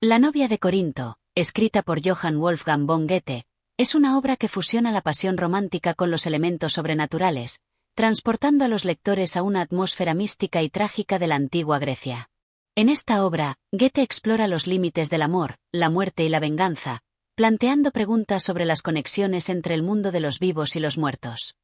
La novia de Corinto, escrita por Johann Wolfgang von Goethe, es una obra que fusiona la pasión romántica con los elementos sobrenaturales, transportando a los lectores a una atmósfera mística y trágica de la antigua Grecia. En esta obra, Goethe explora los límites del amor, la muerte y la venganza, planteando preguntas sobre las conexiones entre el mundo de los vivos y los muertos.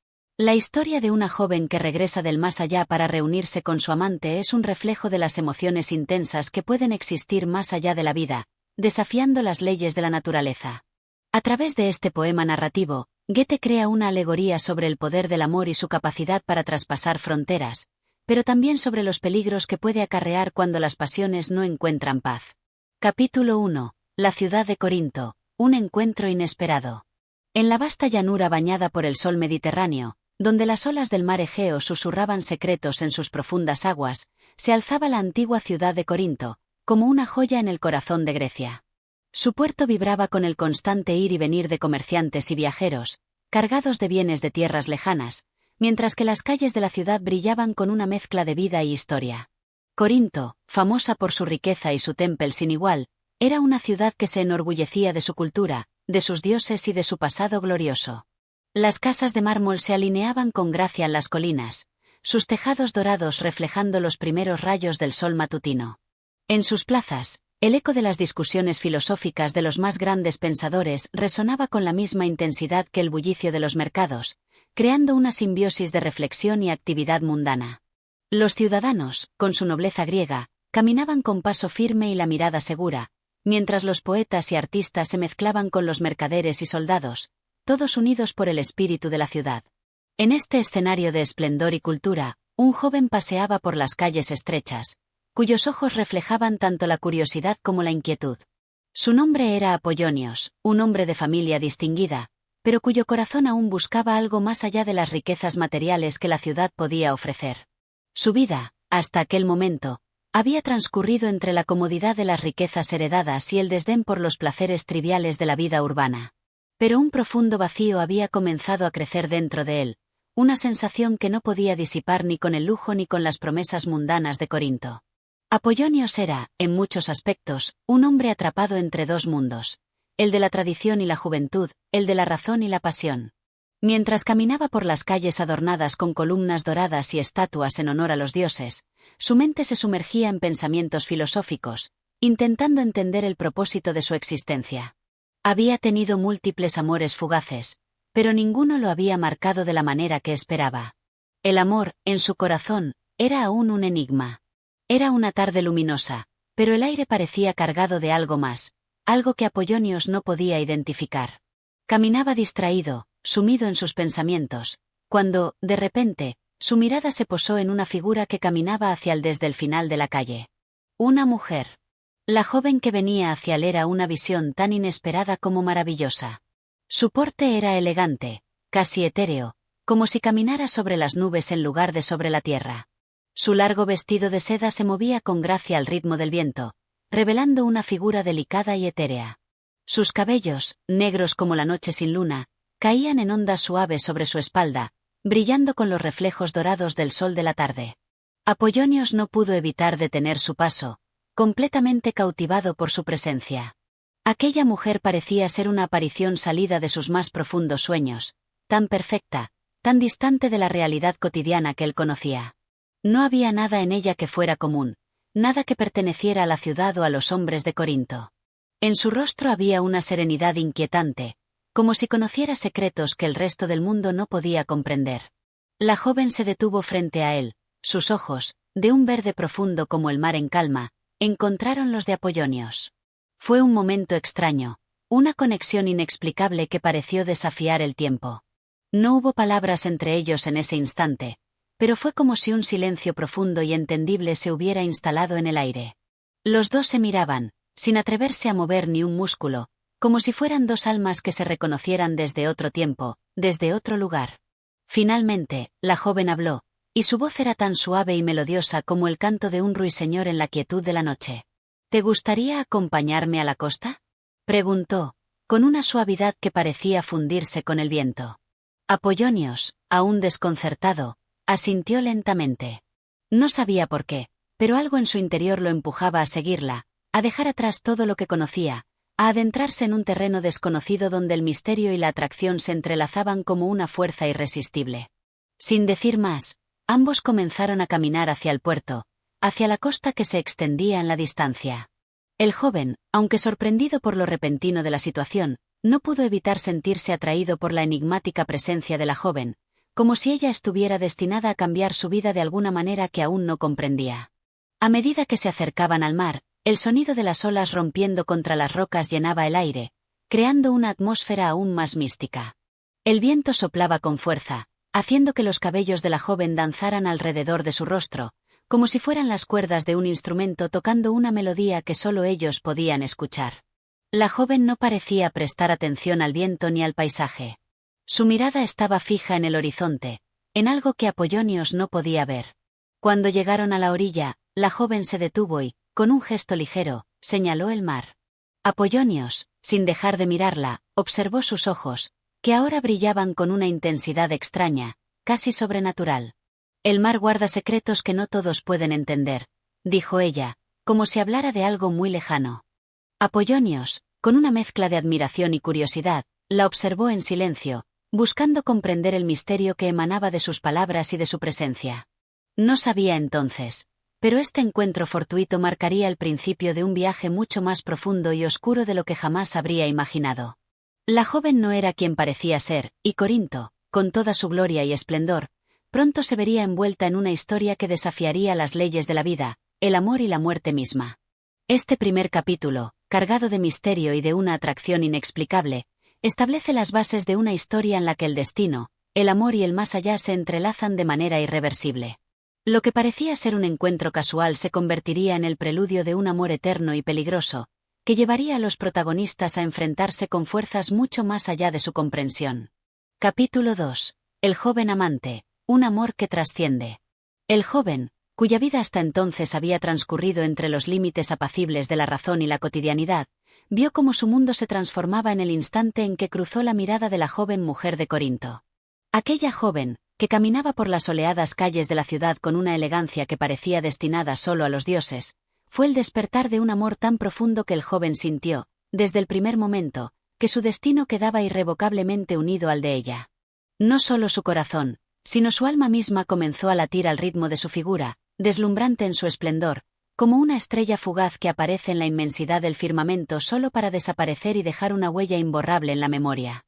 La historia de una joven que regresa del más allá para reunirse con su amante es un reflejo de las emociones intensas que pueden existir más allá de la vida, desafiando las leyes de la naturaleza. A través de este poema narrativo, Goethe crea una alegoría sobre el poder del amor y su capacidad para traspasar fronteras, pero también sobre los peligros que puede acarrear cuando las pasiones no encuentran paz. Capítulo 1. La ciudad de Corinto, un encuentro inesperado. En la vasta llanura bañada por el sol Mediterráneo, donde las olas del mar Egeo susurraban secretos en sus profundas aguas, se alzaba la antigua ciudad de Corinto, como una joya en el corazón de Grecia. Su puerto vibraba con el constante ir y venir de comerciantes y viajeros, cargados de bienes de tierras lejanas, mientras que las calles de la ciudad brillaban con una mezcla de vida y historia. Corinto, famosa por su riqueza y su templo sin igual, era una ciudad que se enorgullecía de su cultura, de sus dioses y de su pasado glorioso. Las casas de mármol se alineaban con gracia en las colinas, sus tejados dorados reflejando los primeros rayos del sol matutino. En sus plazas, el eco de las discusiones filosóficas de los más grandes pensadores resonaba con la misma intensidad que el bullicio de los mercados, creando una simbiosis de reflexión y actividad mundana. Los ciudadanos, con su nobleza griega, caminaban con paso firme y la mirada segura, mientras los poetas y artistas se mezclaban con los mercaderes y soldados, todos unidos por el espíritu de la ciudad. En este escenario de esplendor y cultura, un joven paseaba por las calles estrechas, cuyos ojos reflejaban tanto la curiosidad como la inquietud. Su nombre era Apollonios, un hombre de familia distinguida, pero cuyo corazón aún buscaba algo más allá de las riquezas materiales que la ciudad podía ofrecer. Su vida, hasta aquel momento, había transcurrido entre la comodidad de las riquezas heredadas y el desdén por los placeres triviales de la vida urbana. Pero un profundo vacío había comenzado a crecer dentro de él, una sensación que no podía disipar ni con el lujo ni con las promesas mundanas de Corinto. Apollonios era, en muchos aspectos, un hombre atrapado entre dos mundos, el de la tradición y la juventud, el de la razón y la pasión. Mientras caminaba por las calles adornadas con columnas doradas y estatuas en honor a los dioses, su mente se sumergía en pensamientos filosóficos, intentando entender el propósito de su existencia. Había tenido múltiples amores fugaces, pero ninguno lo había marcado de la manera que esperaba. El amor, en su corazón, era aún un enigma. Era una tarde luminosa, pero el aire parecía cargado de algo más, algo que Apollonios no podía identificar. Caminaba distraído, sumido en sus pensamientos, cuando, de repente, su mirada se posó en una figura que caminaba hacia él desde el final de la calle. Una mujer. La joven que venía hacia él era una visión tan inesperada como maravillosa. Su porte era elegante, casi etéreo, como si caminara sobre las nubes en lugar de sobre la tierra. Su largo vestido de seda se movía con gracia al ritmo del viento, revelando una figura delicada y etérea. Sus cabellos, negros como la noche sin luna, caían en ondas suaves sobre su espalda, brillando con los reflejos dorados del sol de la tarde. Apollonios no pudo evitar detener su paso, completamente cautivado por su presencia. Aquella mujer parecía ser una aparición salida de sus más profundos sueños, tan perfecta, tan distante de la realidad cotidiana que él conocía. No había nada en ella que fuera común, nada que perteneciera a la ciudad o a los hombres de Corinto. En su rostro había una serenidad inquietante, como si conociera secretos que el resto del mundo no podía comprender. La joven se detuvo frente a él, sus ojos, de un verde profundo como el mar en calma, encontraron los de Apollonios. Fue un momento extraño, una conexión inexplicable que pareció desafiar el tiempo. No hubo palabras entre ellos en ese instante, pero fue como si un silencio profundo y entendible se hubiera instalado en el aire. Los dos se miraban, sin atreverse a mover ni un músculo, como si fueran dos almas que se reconocieran desde otro tiempo, desde otro lugar. Finalmente, la joven habló, y su voz era tan suave y melodiosa como el canto de un ruiseñor en la quietud de la noche. ¿Te gustaría acompañarme a la costa?, preguntó, con una suavidad que parecía fundirse con el viento. Apollonios, aún desconcertado, asintió lentamente. No sabía por qué, pero algo en su interior lo empujaba a seguirla, a dejar atrás todo lo que conocía, a adentrarse en un terreno desconocido donde el misterio y la atracción se entrelazaban como una fuerza irresistible. Sin decir más, ambos comenzaron a caminar hacia el puerto, hacia la costa que se extendía en la distancia. El joven, aunque sorprendido por lo repentino de la situación, no pudo evitar sentirse atraído por la enigmática presencia de la joven, como si ella estuviera destinada a cambiar su vida de alguna manera que aún no comprendía. A medida que se acercaban al mar, el sonido de las olas rompiendo contra las rocas llenaba el aire, creando una atmósfera aún más mística. El viento soplaba con fuerza, haciendo que los cabellos de la joven danzaran alrededor de su rostro, como si fueran las cuerdas de un instrumento tocando una melodía que solo ellos podían escuchar. La joven no parecía prestar atención al viento ni al paisaje. Su mirada estaba fija en el horizonte, en algo que Apollonios no podía ver. Cuando llegaron a la orilla, la joven se detuvo y, con un gesto ligero, señaló el mar. Apollonios, sin dejar de mirarla, observó sus ojos, que ahora brillaban con una intensidad extraña, casi sobrenatural. El mar guarda secretos que no todos pueden entender, dijo ella, como si hablara de algo muy lejano. Apollonios, con una mezcla de admiración y curiosidad, la observó en silencio, buscando comprender el misterio que emanaba de sus palabras y de su presencia. No sabía entonces, pero este encuentro fortuito marcaría el principio de un viaje mucho más profundo y oscuro de lo que jamás habría imaginado. La joven no era quien parecía ser, y Corinto, con toda su gloria y esplendor, pronto se vería envuelta en una historia que desafiaría las leyes de la vida, el amor y la muerte misma. Este primer capítulo, cargado de misterio y de una atracción inexplicable, establece las bases de una historia en la que el destino, el amor y el más allá se entrelazan de manera irreversible. Lo que parecía ser un encuentro casual se convertiría en el preludio de un amor eterno y peligroso, que llevaría a los protagonistas a enfrentarse con fuerzas mucho más allá de su comprensión. Capítulo 2. El joven amante, un amor que trasciende. El joven, cuya vida hasta entonces había transcurrido entre los límites apacibles de la razón y la cotidianidad, vio cómo su mundo se transformaba en el instante en que cruzó la mirada de la joven mujer de Corinto. Aquella joven, que caminaba por las soleadas calles de la ciudad con una elegancia que parecía destinada solo a los dioses, fue el despertar de un amor tan profundo que el joven sintió, desde el primer momento, que su destino quedaba irrevocablemente unido al de ella. No solo su corazón, sino su alma misma comenzó a latir al ritmo de su figura, deslumbrante en su esplendor, como una estrella fugaz que aparece en la inmensidad del firmamento solo para desaparecer y dejar una huella imborrable en la memoria.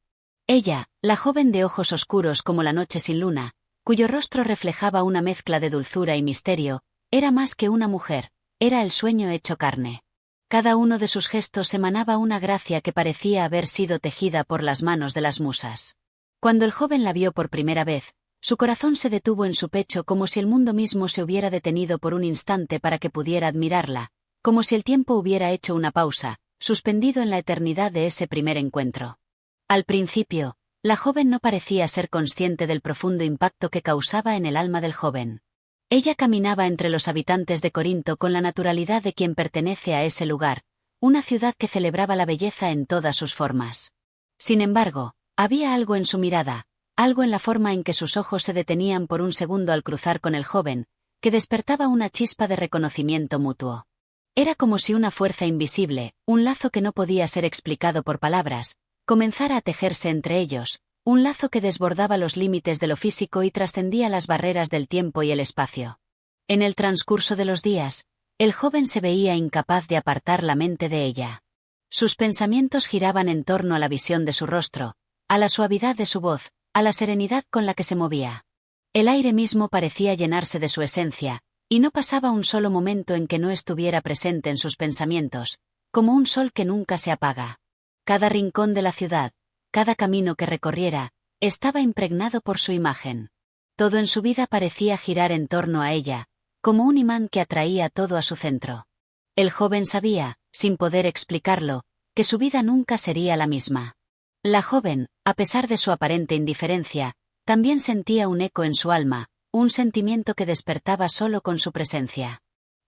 Ella, la joven de ojos oscuros como la noche sin luna, cuyo rostro reflejaba una mezcla de dulzura y misterio, era más que una mujer, era el sueño hecho carne. Cada uno de sus gestos emanaba una gracia que parecía haber sido tejida por las manos de las musas. Cuando el joven la vio por primera vez, su corazón se detuvo en su pecho como si el mundo mismo se hubiera detenido por un instante para que pudiera admirarla, como si el tiempo hubiera hecho una pausa, suspendido en la eternidad de ese primer encuentro. Al principio, la joven no parecía ser consciente del profundo impacto que causaba en el alma del joven. Ella caminaba entre los habitantes de Corinto con la naturalidad de quien pertenece a ese lugar, una ciudad que celebraba la belleza en todas sus formas. Sin embargo, había algo en su mirada, algo en la forma en que sus ojos se detenían por un segundo al cruzar con el joven, que despertaba una chispa de reconocimiento mutuo. Era como si una fuerza invisible, un lazo que no podía ser explicado por palabras, comenzara a tejerse entre ellos, un lazo que desbordaba los límites de lo físico y trascendía las barreras del tiempo y el espacio. En el transcurso de los días, el joven se veía incapaz de apartar la mente de ella. Sus pensamientos giraban en torno a la visión de su rostro, a la suavidad de su voz, a la serenidad con la que se movía. El aire mismo parecía llenarse de su esencia, y no pasaba un solo momento en que no estuviera presente en sus pensamientos, como un sol que nunca se apaga. Cada rincón de la ciudad, cada camino que recorriera, estaba impregnado por su imagen. Todo en su vida parecía girar en torno a ella, como un imán que atraía todo a su centro. El joven sabía, sin poder explicarlo, que su vida nunca sería la misma. La joven, a pesar de su aparente indiferencia, también sentía un eco en su alma, un sentimiento que despertaba solo con su presencia.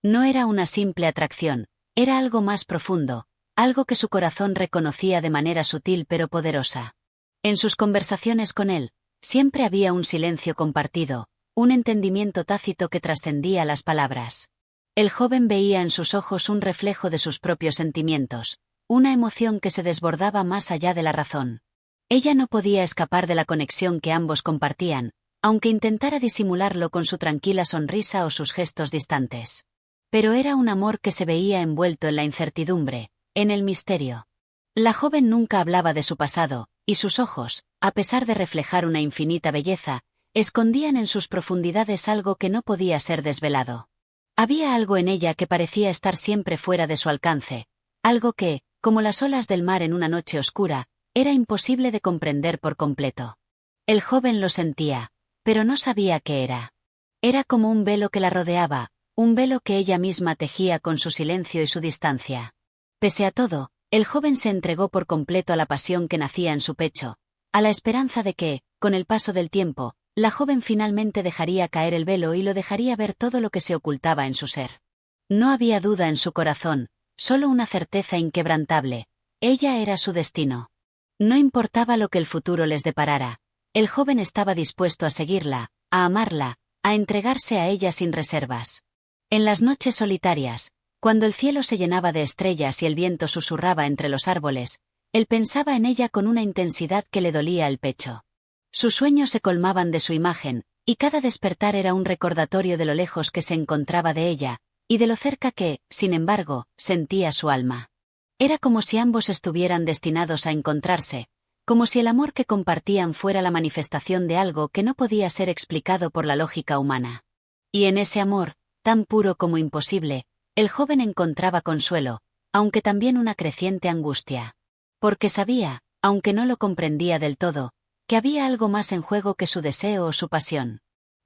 No era una simple atracción, era algo más profundo, algo que su corazón reconocía de manera sutil pero poderosa. En sus conversaciones con él, siempre había un silencio compartido, un entendimiento tácito que trascendía las palabras. El joven veía en sus ojos un reflejo de sus propios sentimientos, una emoción que se desbordaba más allá de la razón. Ella no podía escapar de la conexión que ambos compartían, aunque intentara disimularlo con su tranquila sonrisa o sus gestos distantes. Pero era un amor que se veía envuelto en la incertidumbre, en el misterio. La joven nunca hablaba de su pasado, y sus ojos, a pesar de reflejar una infinita belleza, escondían en sus profundidades algo que no podía ser desvelado. Había algo en ella que parecía estar siempre fuera de su alcance, algo que, como las olas del mar en una noche oscura, era imposible de comprender por completo. El joven lo sentía, pero no sabía qué era. Era como un velo que la rodeaba, un velo que ella misma tejía con su silencio y su distancia. Pese a todo, el joven se entregó por completo a la pasión que nacía en su pecho, a la esperanza de que, con el paso del tiempo, la joven finalmente dejaría caer el velo y lo dejaría ver todo lo que se ocultaba en su ser. No había duda en su corazón, solo una certeza inquebrantable: ella era su destino. No importaba lo que el futuro les deparara, el joven estaba dispuesto a seguirla, a amarla, a entregarse a ella sin reservas. En las noches solitarias, cuando el cielo se llenaba de estrellas y el viento susurraba entre los árboles, él pensaba en ella con una intensidad que le dolía el pecho. Sus sueños se colmaban de su imagen, y cada despertar era un recordatorio de lo lejos que se encontraba de ella, y de lo cerca que, sin embargo, sentía su alma. Era como si ambos estuvieran destinados a encontrarse, como si el amor que compartían fuera la manifestación de algo que no podía ser explicado por la lógica humana. Y en ese amor, tan puro como imposible, el joven encontraba consuelo, aunque también una creciente angustia. Porque sabía, aunque no lo comprendía del todo, que había algo más en juego que su deseo o su pasión.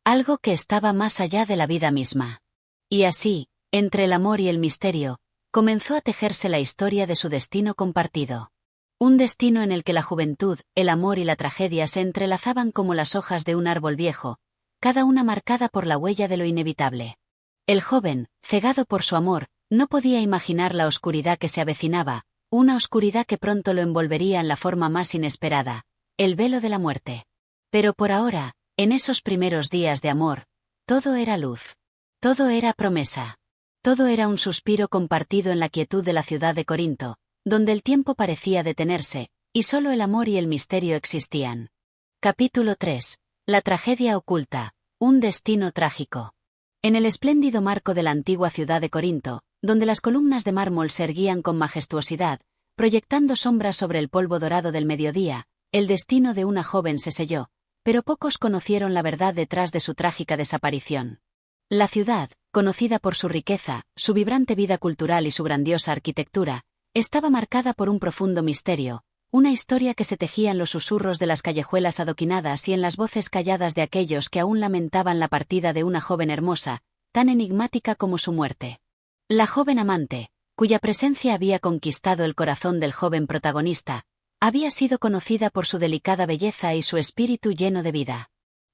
Algo que estaba más allá de la vida misma. Y así, entre el amor y el misterio, comenzó a tejerse la historia de su destino compartido. Un destino en el que la juventud, el amor y la tragedia se entrelazaban como las hojas de un árbol viejo, cada una marcada por la huella de lo inevitable. El joven, cegado por su amor, no podía imaginar la oscuridad que se avecinaba, una oscuridad que pronto lo envolvería en la forma más inesperada: el velo de la muerte. Pero por ahora, en esos primeros días de amor, todo era luz. Todo era promesa. Todo era un suspiro compartido en la quietud de la ciudad de Corinto, donde el tiempo parecía detenerse, y solo el amor y el misterio existían. Capítulo 3. La tragedia oculta. Un destino trágico. En el espléndido marco de la antigua ciudad de Corinto, donde las columnas de mármol se erguían con majestuosidad, proyectando sombras sobre el polvo dorado del mediodía, el destino de una joven se selló, pero pocos conocieron la verdad detrás de su trágica desaparición. La ciudad, conocida por su riqueza, su vibrante vida cultural y su grandiosa arquitectura, estaba marcada por un profundo misterio, una historia que se tejía en los susurros de las callejuelas adoquinadas y en las voces calladas de aquellos que aún lamentaban la partida de una joven hermosa, tan enigmática como su muerte. La joven amante, cuya presencia había conquistado el corazón del joven protagonista, había sido conocida por su delicada belleza y su espíritu lleno de vida.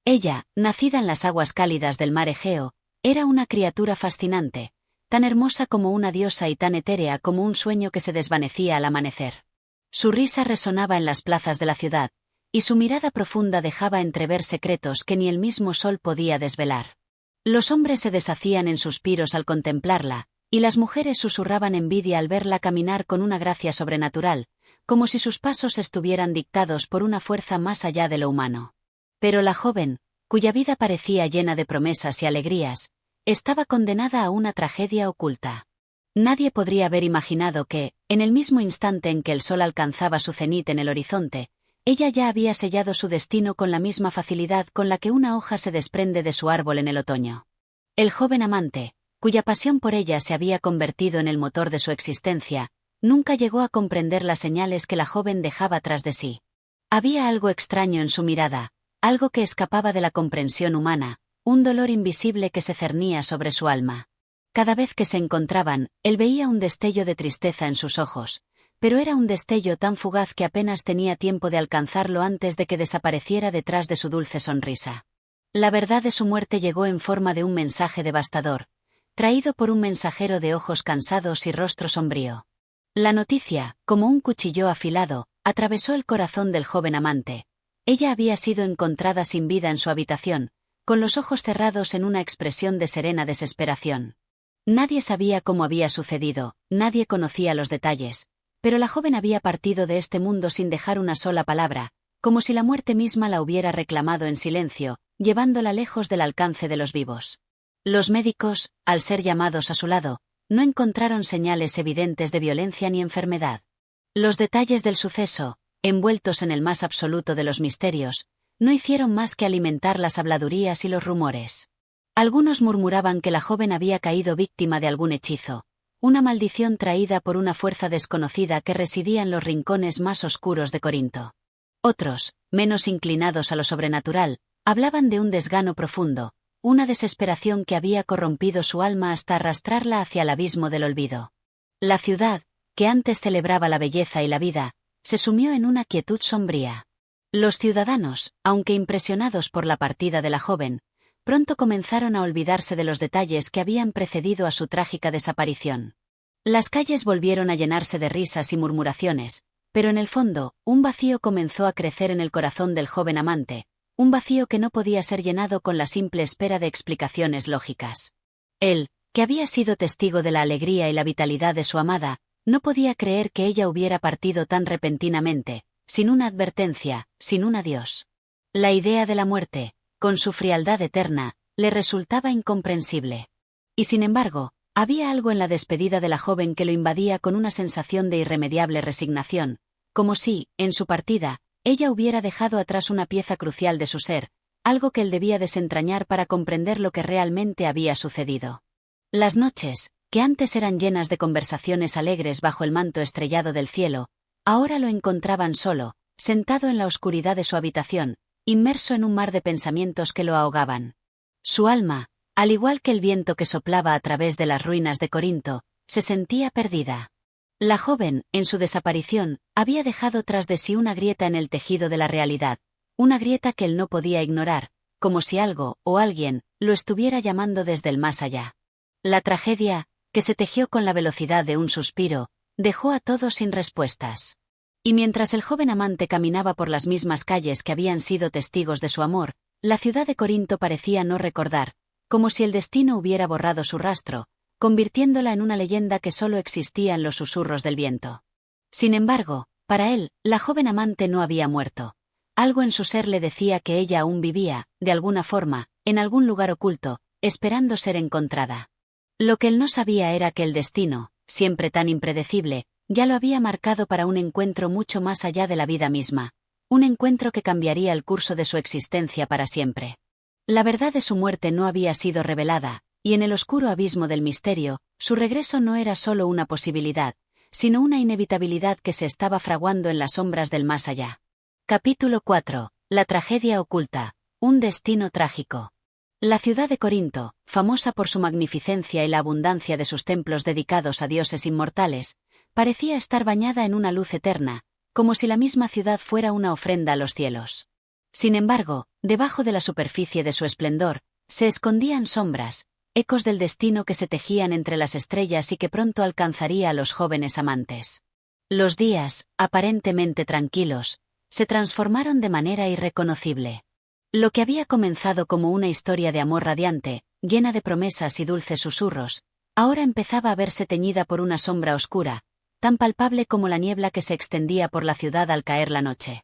Ella, nacida en las aguas cálidas del mar Egeo, era una criatura fascinante, tan hermosa como una diosa y tan etérea como un sueño que se desvanecía al amanecer. Su risa resonaba en las plazas de la ciudad, y su mirada profunda dejaba entrever secretos que ni el mismo sol podía desvelar. Los hombres se deshacían en suspiros al contemplarla, y las mujeres susurraban envidia al verla caminar con una gracia sobrenatural, como si sus pasos estuvieran dictados por una fuerza más allá de lo humano. Pero la joven, cuya vida parecía llena de promesas y alegrías, estaba condenada a una tragedia oculta. Nadie podría haber imaginado que, en el mismo instante en que el sol alcanzaba su cenit en el horizonte, ella ya había sellado su destino con la misma facilidad con la que una hoja se desprende de su árbol en el otoño. El joven amante, cuya pasión por ella se había convertido en el motor de su existencia, nunca llegó a comprender las señales que la joven dejaba tras de sí. Había algo extraño en su mirada, algo que escapaba de la comprensión humana, un dolor invisible que se cernía sobre su alma. Cada vez que se encontraban, él veía un destello de tristeza en sus ojos, pero era un destello tan fugaz que apenas tenía tiempo de alcanzarlo antes de que desapareciera detrás de su dulce sonrisa. La verdad de su muerte llegó en forma de un mensaje devastador, traído por un mensajero de ojos cansados y rostro sombrío. La noticia, como un cuchillo afilado, atravesó el corazón del joven amante. Ella había sido encontrada sin vida en su habitación, con los ojos cerrados en una expresión de serena desesperación. Nadie sabía cómo había sucedido, nadie conocía los detalles, pero la joven había partido de este mundo sin dejar una sola palabra, como si la muerte misma la hubiera reclamado en silencio, llevándola lejos del alcance de los vivos. Los médicos, al ser llamados a su lado, no encontraron señales evidentes de violencia ni enfermedad. Los detalles del suceso, envueltos en el más absoluto de los misterios, no hicieron más que alimentar las habladurías y los rumores. Algunos murmuraban que la joven había caído víctima de algún hechizo, una maldición traída por una fuerza desconocida que residía en los rincones más oscuros de Corinto. Otros, menos inclinados a lo sobrenatural, hablaban de un desgano profundo, una desesperación que había corrompido su alma hasta arrastrarla hacia el abismo del olvido. La ciudad, que antes celebraba la belleza y la vida, se sumió en una quietud sombría. Los ciudadanos, aunque impresionados por la partida de la joven, pronto comenzaron a olvidarse de los detalles que habían precedido a su trágica desaparición. Las calles volvieron a llenarse de risas y murmuraciones, pero en el fondo, un vacío comenzó a crecer en el corazón del joven amante, un vacío que no podía ser llenado con la simple espera de explicaciones lógicas. Él, que había sido testigo de la alegría y la vitalidad de su amada, no podía creer que ella hubiera partido tan repentinamente, sin una advertencia, sin un adiós. La idea de la muerte, con su frialdad eterna, le resultaba incomprensible. Y sin embargo, había algo en la despedida de la joven que lo invadía con una sensación de irremediable resignación, como si, en su partida, ella hubiera dejado atrás una pieza crucial de su ser, algo que él debía desentrañar para comprender lo que realmente había sucedido. Las noches, que antes eran llenas de conversaciones alegres bajo el manto estrellado del cielo, ahora lo encontraban solo, sentado en la oscuridad de su habitación, inmerso en un mar de pensamientos que lo ahogaban. Su alma, al igual que el viento que soplaba a través de las ruinas de Corinto, se sentía perdida. La joven, en su desaparición, había dejado tras de sí una grieta en el tejido de la realidad, una grieta que él no podía ignorar, como si algo, o alguien, lo estuviera llamando desde el más allá. La tragedia, que se tejió con la velocidad de un suspiro, dejó a todos sin respuestas. Y mientras el joven amante caminaba por las mismas calles que habían sido testigos de su amor, la ciudad de Corinto parecía no recordar, como si el destino hubiera borrado su rastro, convirtiéndola en una leyenda que solo existía en los susurros del viento. Sin embargo, para él, la joven amante no había muerto. Algo en su ser le decía que ella aún vivía, de alguna forma, en algún lugar oculto, esperando ser encontrada. Lo que él no sabía era que el destino, siempre tan impredecible, ya lo había marcado para un encuentro mucho más allá de la vida misma, un encuentro que cambiaría el curso de su existencia para siempre. La verdad de su muerte no había sido revelada, y en el oscuro abismo del misterio, su regreso no era solo una posibilidad, sino una inevitabilidad que se estaba fraguando en las sombras del más allá. Capítulo 4. La tragedia oculta. Un destino trágico. La ciudad de Corinto, famosa por su magnificencia y la abundancia de sus templos dedicados a dioses inmortales, parecía estar bañada en una luz eterna, como si la misma ciudad fuera una ofrenda a los cielos. Sin embargo, debajo de la superficie de su esplendor, se escondían sombras, ecos del destino que se tejían entre las estrellas y que pronto alcanzaría a los jóvenes amantes. Los días, aparentemente tranquilos, se transformaron de manera irreconocible. Lo que había comenzado como una historia de amor radiante, llena de promesas y dulces susurros, ahora empezaba a verse teñida por una sombra oscura, tan palpable como la niebla que se extendía por la ciudad al caer la noche.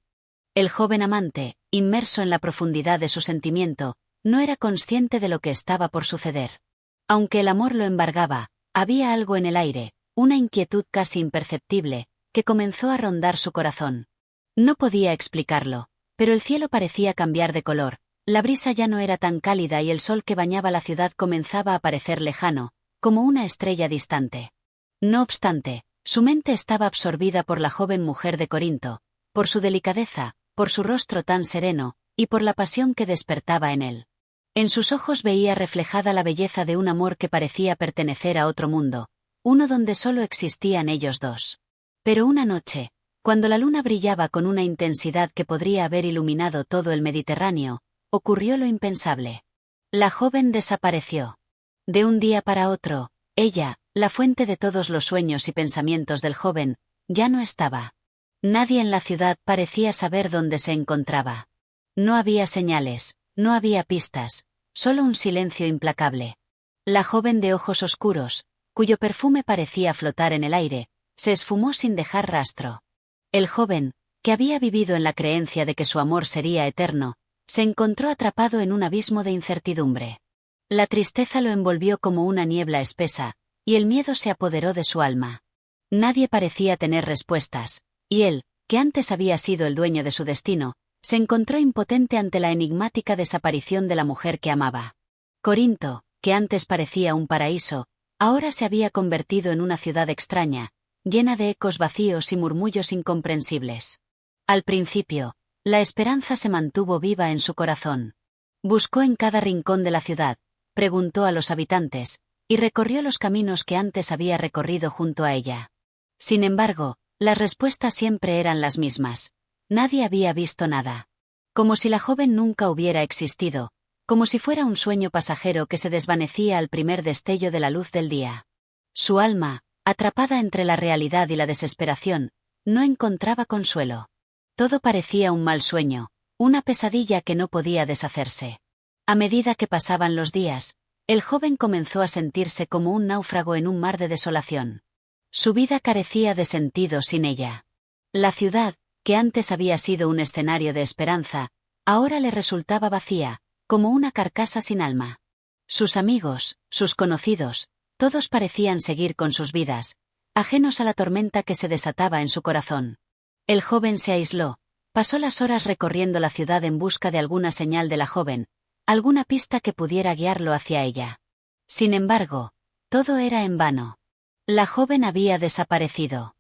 El joven amante, inmerso en la profundidad de su sentimiento, no era consciente de lo que estaba por suceder. Aunque el amor lo embargaba, había algo en el aire, una inquietud casi imperceptible, que comenzó a rondar su corazón. No podía explicarlo, pero el cielo parecía cambiar de color, la brisa ya no era tan cálida y el sol que bañaba la ciudad comenzaba a parecer lejano, como una estrella distante. No obstante, su mente estaba absorbida por la joven mujer de Corinto, por su delicadeza, por su rostro tan sereno, y por la pasión que despertaba en él. En sus ojos veía reflejada la belleza de un amor que parecía pertenecer a otro mundo, uno donde solo existían ellos dos. Pero una noche, cuando la luna brillaba con una intensidad que podría haber iluminado todo el Mediterráneo, ocurrió lo impensable. La joven desapareció. De un día para otro, ella, la fuente de todos los sueños y pensamientos del joven, ya no estaba. Nadie en la ciudad parecía saber dónde se encontraba. No había señales, no había pistas, solo un silencio implacable. La joven de ojos oscuros, cuyo perfume parecía flotar en el aire, se esfumó sin dejar rastro. El joven, que había vivido en la creencia de que su amor sería eterno, se encontró atrapado en un abismo de incertidumbre. La tristeza lo envolvió como una niebla espesa, y el miedo se apoderó de su alma. Nadie parecía tener respuestas, y él, que antes había sido el dueño de su destino, se encontró impotente ante la enigmática desaparición de la mujer que amaba. Corinto, que antes parecía un paraíso, ahora se había convertido en una ciudad extraña, llena de ecos vacíos y murmullos incomprensibles. Al principio, la esperanza se mantuvo viva en su corazón. Buscó en cada rincón de la ciudad, preguntó a los habitantes, y recorrió los caminos que antes había recorrido junto a ella. Sin embargo, las respuestas siempre eran las mismas. Nadie había visto nada. Como si la joven nunca hubiera existido, como si fuera un sueño pasajero que se desvanecía al primer destello de la luz del día. Su alma, atrapada entre la realidad y la desesperación, no encontraba consuelo. Todo parecía un mal sueño, una pesadilla que no podía deshacerse. A medida que pasaban los días, el joven comenzó a sentirse como un náufrago en un mar de desolación. Su vida carecía de sentido sin ella. La ciudad, que antes había sido un escenario de esperanza, ahora le resultaba vacía, como una carcasa sin alma. Sus amigos, sus conocidos, todos parecían seguir con sus vidas, ajenos a la tormenta que se desataba en su corazón. El joven se aisló, pasó las horas recorriendo la ciudad en busca de alguna señal de la joven, alguna pista que pudiera guiarlo hacia ella. Sin embargo, todo era en vano. La joven había desaparecido.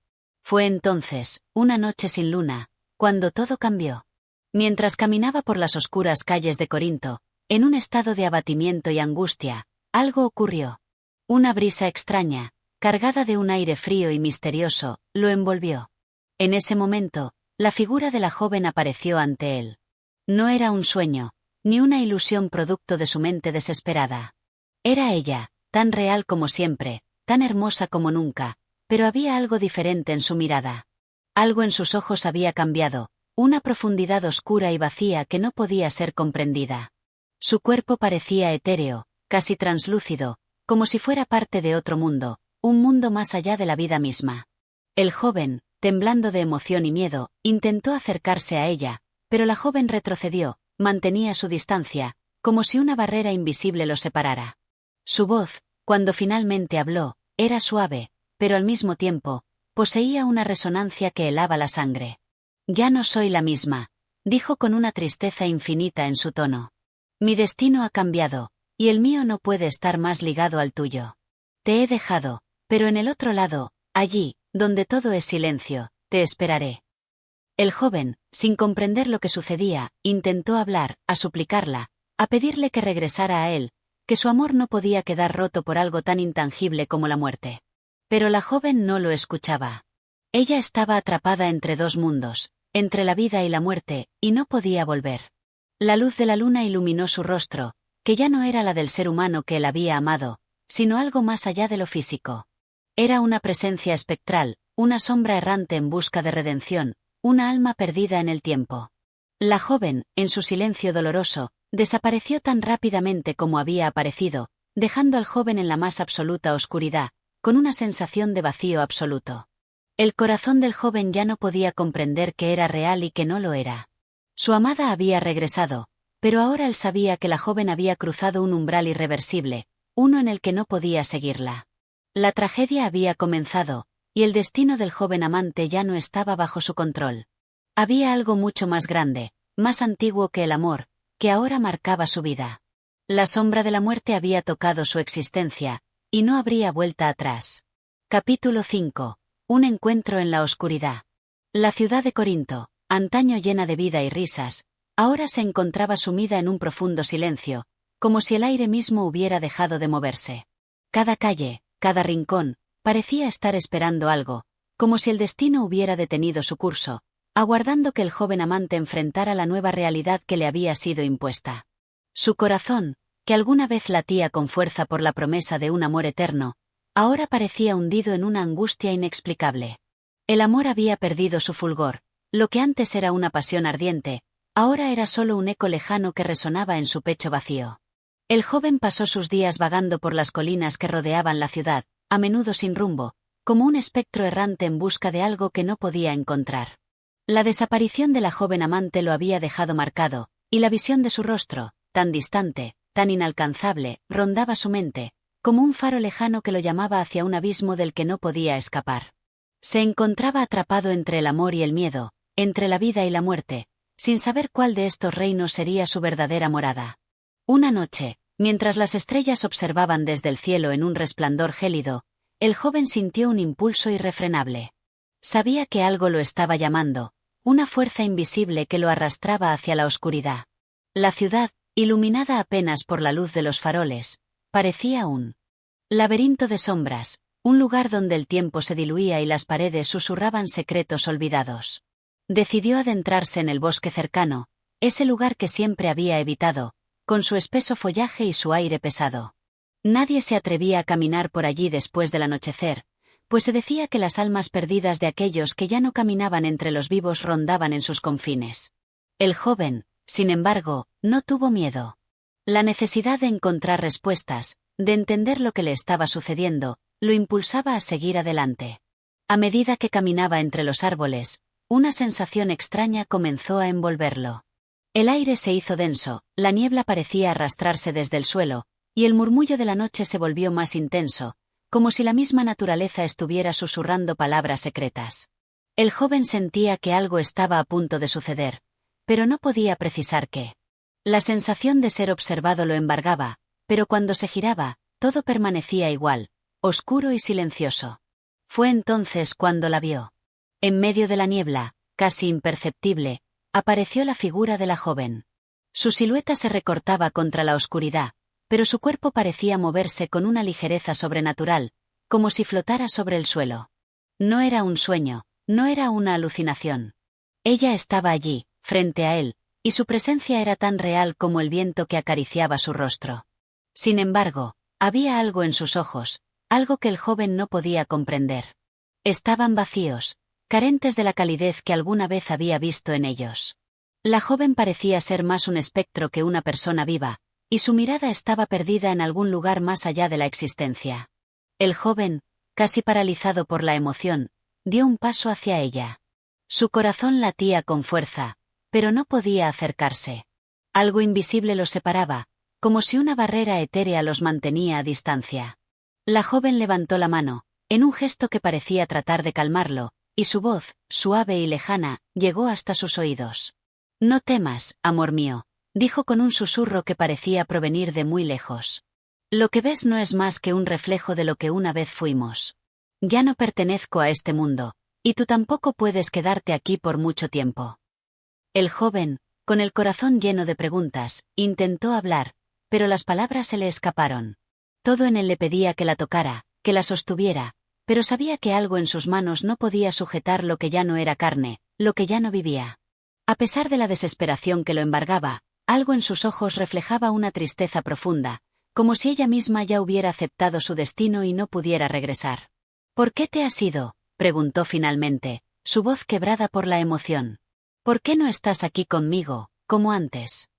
Fue entonces, una noche sin luna, cuando todo cambió. Mientras caminaba por las oscuras calles de Corinto, en un estado de abatimiento y angustia, algo ocurrió. Una brisa extraña, cargada de un aire frío y misterioso, lo envolvió. En ese momento, la figura de la joven apareció ante él. No era un sueño, ni una ilusión producto de su mente desesperada. Era ella, tan real como siempre, tan hermosa como nunca, pero había algo diferente en su mirada. Algo en sus ojos había cambiado, una profundidad oscura y vacía que no podía ser comprendida. Su cuerpo parecía etéreo, casi translúcido, como si fuera parte de otro mundo, un mundo más allá de la vida misma. El joven, temblando de emoción y miedo, intentó acercarse a ella, pero la joven retrocedió, mantenía su distancia, como si una barrera invisible los separara. Su voz, cuando finalmente habló, era suave, pero al mismo tiempo, poseía una resonancia que helaba la sangre. «Ya no soy la misma», dijo con una tristeza infinita en su tono. «Mi destino ha cambiado, y el mío no puede estar más ligado al tuyo. Te he dejado, pero en el otro lado, allí, donde todo es silencio, te esperaré». El joven, sin comprender lo que sucedía, intentó hablar, a suplicarla, a pedirle que regresara a él, que su amor no podía quedar roto por algo tan intangible como la muerte. Pero la joven no lo escuchaba. Ella estaba atrapada entre dos mundos, entre la vida y la muerte, y no podía volver. La luz de la luna iluminó su rostro, que ya no era la del ser humano que él había amado, sino algo más allá de lo físico. Era una presencia espectral, una sombra errante en busca de redención, una alma perdida en el tiempo. La joven, en su silencio doloroso, desapareció tan rápidamente como había aparecido, dejando al joven en la más absoluta oscuridad, con una sensación de vacío absoluto. El corazón del joven ya no podía comprender que era real y que no lo era. Su amada había regresado, pero ahora él sabía que la joven había cruzado un umbral irreversible, uno en el que no podía seguirla. La tragedia había comenzado, y el destino del joven amante ya no estaba bajo su control. Había algo mucho más grande, más antiguo que el amor, que ahora marcaba su vida. La sombra de la muerte había tocado su existencia, y no habría vuelta atrás. Capítulo 5. Un encuentro en la oscuridad. La ciudad de Corinto, antaño llena de vida y risas, ahora se encontraba sumida en un profundo silencio, como si el aire mismo hubiera dejado de moverse. Cada calle, cada rincón, parecía estar esperando algo, como si el destino hubiera detenido su curso, aguardando que el joven amante enfrentara la nueva realidad que le había sido impuesta. Su corazón, que alguna vez latía con fuerza por la promesa de un amor eterno, ahora parecía hundido en una angustia inexplicable. El amor había perdido su fulgor, lo que antes era una pasión ardiente, ahora era solo un eco lejano que resonaba en su pecho vacío. El joven pasó sus días vagando por las colinas que rodeaban la ciudad, a menudo sin rumbo, como un espectro errante en busca de algo que no podía encontrar. La desaparición de la joven amante lo había dejado marcado, y la visión de su rostro, tan distante, tan inalcanzable, rondaba su mente, como un faro lejano que lo llamaba hacia un abismo del que no podía escapar. Se encontraba atrapado entre el amor y el miedo, entre la vida y la muerte, sin saber cuál de estos reinos sería su verdadera morada. Una noche, mientras las estrellas observaban desde el cielo en un resplandor gélido, el joven sintió un impulso irrefrenable. Sabía que algo lo estaba llamando, una fuerza invisible que lo arrastraba hacia la oscuridad. La ciudad, iluminada apenas por la luz de los faroles, parecía un laberinto de sombras, un lugar donde el tiempo se diluía y las paredes susurraban secretos olvidados. Decidió adentrarse en el bosque cercano, ese lugar que siempre había evitado, con su espeso follaje y su aire pesado. Nadie se atrevía a caminar por allí después del anochecer, pues se decía que las almas perdidas de aquellos que ya no caminaban entre los vivos rondaban en sus confines. El joven, sin embargo, no tuvo miedo. La necesidad de encontrar respuestas, de entender lo que le estaba sucediendo, lo impulsaba a seguir adelante. A medida que caminaba entre los árboles, una sensación extraña comenzó a envolverlo. El aire se hizo denso, la niebla parecía arrastrarse desde el suelo, y el murmullo de la noche se volvió más intenso, como si la misma naturaleza estuviera susurrando palabras secretas. El joven sentía que algo estaba a punto de suceder, pero no podía precisar qué. La sensación de ser observado lo embargaba, pero cuando se giraba, todo permanecía igual, oscuro y silencioso. Fue entonces cuando la vio. En medio de la niebla, casi imperceptible, apareció la figura de la joven. Su silueta se recortaba contra la oscuridad, pero su cuerpo parecía moverse con una ligereza sobrenatural, como si flotara sobre el suelo. No era un sueño, no era una alucinación. Ella estaba allí, frente a él, y su presencia era tan real como el viento que acariciaba su rostro. Sin embargo, había algo en sus ojos, algo que el joven no podía comprender. Estaban vacíos, carentes de la calidez que alguna vez había visto en ellos. La joven parecía ser más un espectro que una persona viva, y su mirada estaba perdida en algún lugar más allá de la existencia. El joven, casi paralizado por la emoción, dio un paso hacia ella. Su corazón latía con fuerza, pero no podía acercarse. Algo invisible los separaba, como si una barrera etérea los mantenía a distancia. La joven levantó la mano, en un gesto que parecía tratar de calmarlo, y su voz, suave y lejana, llegó hasta sus oídos. «No temas, amor mío», dijo con un susurro que parecía provenir de muy lejos. «Lo que ves no es más que un reflejo de lo que una vez fuimos. Ya no pertenezco a este mundo, y tú tampoco puedes quedarte aquí por mucho tiempo». El joven, con el corazón lleno de preguntas, intentó hablar, pero las palabras se le escaparon. Todo en él le pedía que la tocara, que la sostuviera, pero sabía que algo en sus manos no podía sujetar lo que ya no era carne, lo que ya no vivía. A pesar de la desesperación que lo embargaba, algo en sus ojos reflejaba una tristeza profunda, como si ella misma ya hubiera aceptado su destino y no pudiera regresar. «¿Por qué te has ido?», preguntó finalmente, su voz quebrada por la emoción. «¿Por qué no estás aquí conmigo, como antes?».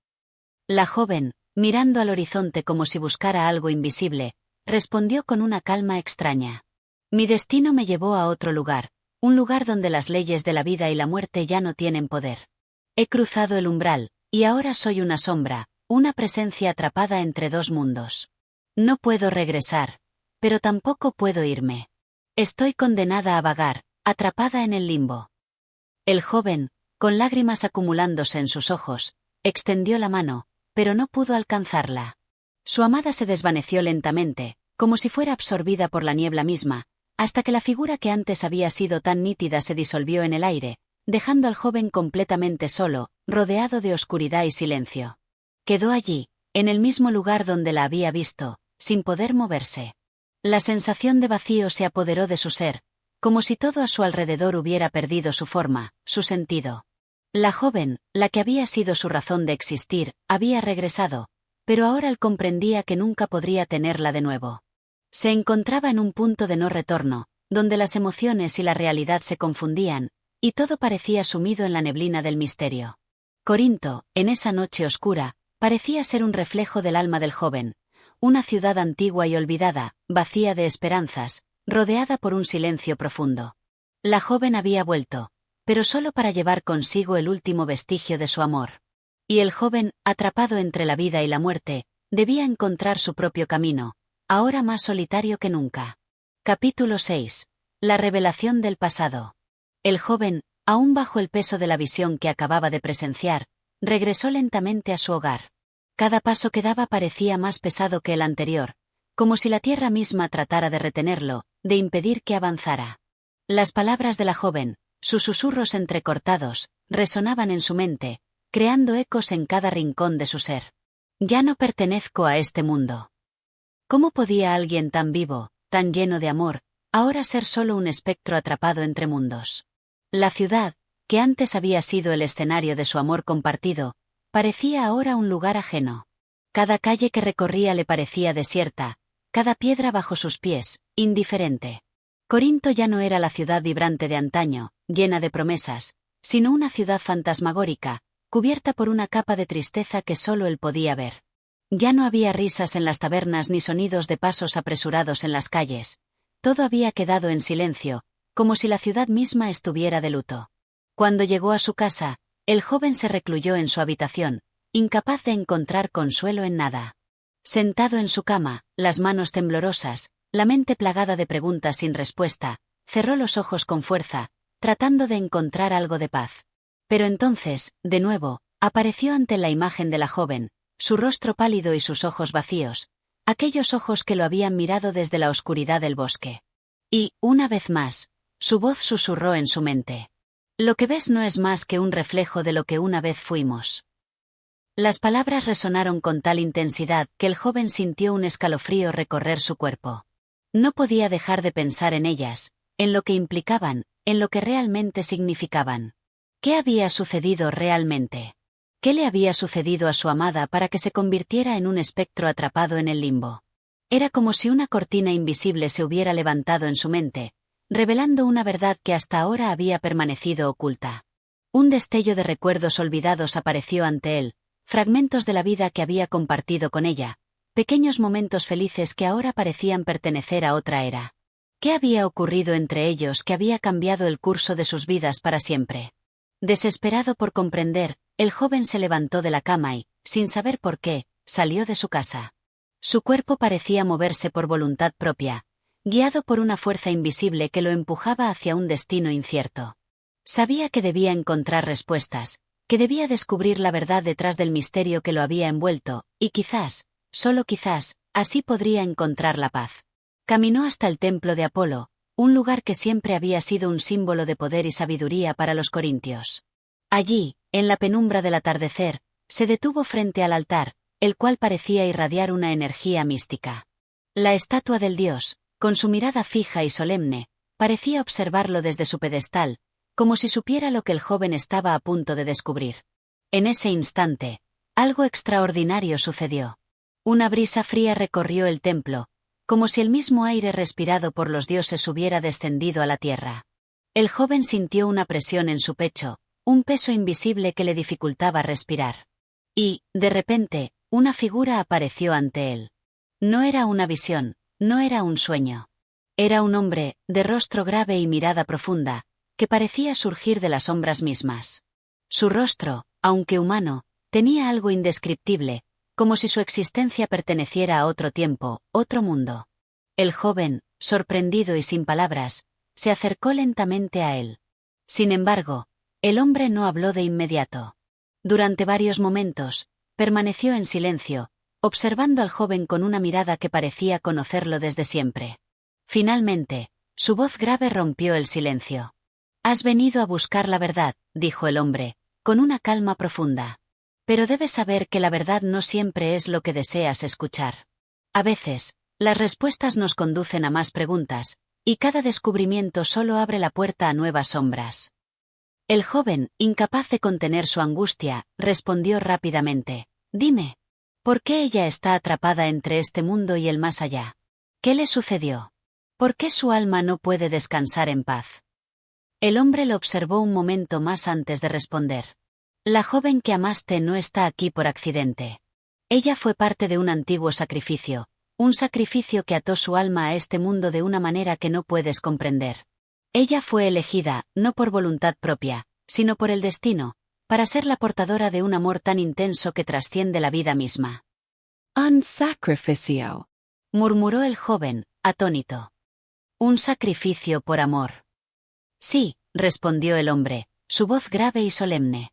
La joven, mirando al horizonte como si buscara algo invisible, respondió con una calma extraña. «Mi destino me llevó a otro lugar, un lugar donde las leyes de la vida y la muerte ya no tienen poder. He cruzado el umbral, y ahora soy una sombra, una presencia atrapada entre dos mundos. No puedo regresar, pero tampoco puedo irme. Estoy condenada a vagar, atrapada en el limbo». El joven, con lágrimas acumulándose en sus ojos, extendió la mano, pero no pudo alcanzarla. Su amada se desvaneció lentamente, como si fuera absorbida por la niebla misma, hasta que la figura que antes había sido tan nítida se disolvió en el aire, dejando al joven completamente solo, rodeado de oscuridad y silencio. Quedó allí, en el mismo lugar donde la había visto, sin poder moverse. La sensación de vacío se apoderó de su ser, como si todo a su alrededor hubiera perdido su forma, su sentido. La joven, la que había sido su razón de existir, había regresado, pero ahora él comprendía que nunca podría tenerla de nuevo. Se encontraba en un punto de no retorno, donde las emociones y la realidad se confundían, y todo parecía sumido en la neblina del misterio. Corinto, en esa noche oscura, parecía ser un reflejo del alma del joven, una ciudad antigua y olvidada, vacía de esperanzas, rodeada por un silencio profundo. La joven había vuelto, pero solo para llevar consigo el último vestigio de su amor. Y el joven, atrapado entre la vida y la muerte, debía encontrar su propio camino, ahora más solitario que nunca. Capítulo 6. La revelación del pasado. El joven, aún bajo el peso de la visión que acababa de presenciar, regresó lentamente a su hogar. Cada paso que daba parecía más pesado que el anterior, como si la tierra misma tratara de retenerlo, de impedir que avanzara. Las palabras de la joven, sus susurros entrecortados, resonaban en su mente, creando ecos en cada rincón de su ser. Ya no pertenezco a este mundo. ¿Cómo podía alguien tan vivo, tan lleno de amor, ahora ser solo un espectro atrapado entre mundos? La ciudad, que antes había sido el escenario de su amor compartido, parecía ahora un lugar ajeno. Cada calle que recorría le parecía desierta, cada piedra bajo sus pies, indiferente. Corinto ya no era la ciudad vibrante de antaño, llena de promesas, sino una ciudad fantasmagórica, cubierta por una capa de tristeza que solo él podía ver. Ya no había risas en las tabernas ni sonidos de pasos apresurados en las calles. Todo había quedado en silencio, como si la ciudad misma estuviera de luto. Cuando llegó a su casa, el joven se recluyó en su habitación, incapaz de encontrar consuelo en nada. Sentado en su cama, las manos temblorosas, la mente plagada de preguntas sin respuesta, cerró los ojos con fuerza, tratando de encontrar algo de paz. Pero entonces, de nuevo, apareció ante la imagen de la joven, su rostro pálido y sus ojos vacíos, aquellos ojos que lo habían mirado desde la oscuridad del bosque. Y, una vez más, su voz susurró en su mente. Lo que ves no es más que un reflejo de lo que una vez fuimos. Las palabras resonaron con tal intensidad que el joven sintió un escalofrío recorrer su cuerpo. No podía dejar de pensar en ellas, en lo que implicaban, en lo que realmente significaban. ¿Qué había sucedido realmente? ¿Qué le había sucedido a su amada para que se convirtiera en un espectro atrapado en el limbo? Era como si una cortina invisible se hubiera levantado en su mente, revelando una verdad que hasta ahora había permanecido oculta. Un destello de recuerdos olvidados apareció ante él, fragmentos de la vida que había compartido con ella, pequeños momentos felices que ahora parecían pertenecer a otra era. ¿Qué había ocurrido entre ellos que había cambiado el curso de sus vidas para siempre? Desesperado por comprender, el joven se levantó de la cama y, sin saber por qué, salió de su casa. Su cuerpo parecía moverse por voluntad propia, guiado por una fuerza invisible que lo empujaba hacia un destino incierto. Sabía que debía encontrar respuestas, que debía descubrir la verdad detrás del misterio que lo había envuelto, y quizás, solo quizás, así podría encontrar la paz. Caminó hasta el templo de Apolo, un lugar que siempre había sido un símbolo de poder y sabiduría para los corintios. Allí, en la penumbra del atardecer, se detuvo frente al altar, el cual parecía irradiar una energía mística. La estatua del dios, con su mirada fija y solemne, parecía observarlo desde su pedestal, como si supiera lo que el joven estaba a punto de descubrir. En ese instante, algo extraordinario sucedió. Una brisa fría recorrió el templo, como si el mismo aire respirado por los dioses hubiera descendido a la tierra. El joven sintió una presión en su pecho, un peso invisible que le dificultaba respirar. Y, de repente, una figura apareció ante él. No era una visión, no era un sueño. Era un hombre, de rostro grave y mirada profunda, que parecía surgir de las sombras mismas. Su rostro, aunque humano, tenía algo indescriptible, como si su existencia perteneciera a otro tiempo, otro mundo. El joven, sorprendido y sin palabras, se acercó lentamente a él. Sin embargo, el hombre no habló de inmediato. Durante varios momentos, permaneció en silencio, observando al joven con una mirada que parecía conocerlo desde siempre. Finalmente, su voz grave rompió el silencio. «Has venido a buscar la verdad», dijo el hombre, con una calma profunda. «Pero debes saber que la verdad no siempre es lo que deseas escuchar. A veces, las respuestas nos conducen a más preguntas, y cada descubrimiento solo abre la puerta a nuevas sombras». El joven, incapaz de contener su angustia, respondió rápidamente. «Dime, ¿por qué ella está atrapada entre este mundo y el más allá? ¿Qué le sucedió? ¿Por qué su alma no puede descansar en paz?» El hombre lo observó un momento más antes de responder. «La joven que amaste no está aquí por accidente. Ella fue parte de un antiguo sacrificio, un sacrificio que ató su alma a este mundo de una manera que no puedes comprender. Ella fue elegida, no por voluntad propia, sino por el destino, para ser la portadora de un amor tan intenso que trasciende la vida misma. Un sacrificio, Murmuró el joven, atónito. Un sacrificio por amor. Sí, respondió el hombre, su voz grave y solemne.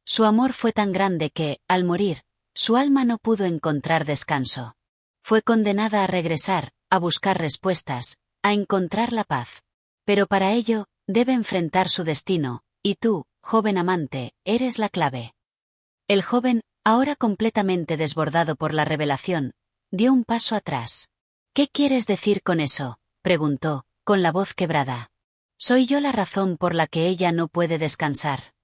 Su amor fue tan grande que, al morir, su alma no pudo encontrar descanso. Fue condenada a regresar, a buscar respuestas, a encontrar la paz. Pero para ello, debe enfrentar su destino, y tú, joven amante, eres la clave. El joven, ahora completamente desbordado por la revelación, dio un paso atrás. ¿Qué quieres decir con eso?, preguntó, con la voz quebrada. ¿Soy yo la razón por la que ella no puede descansar?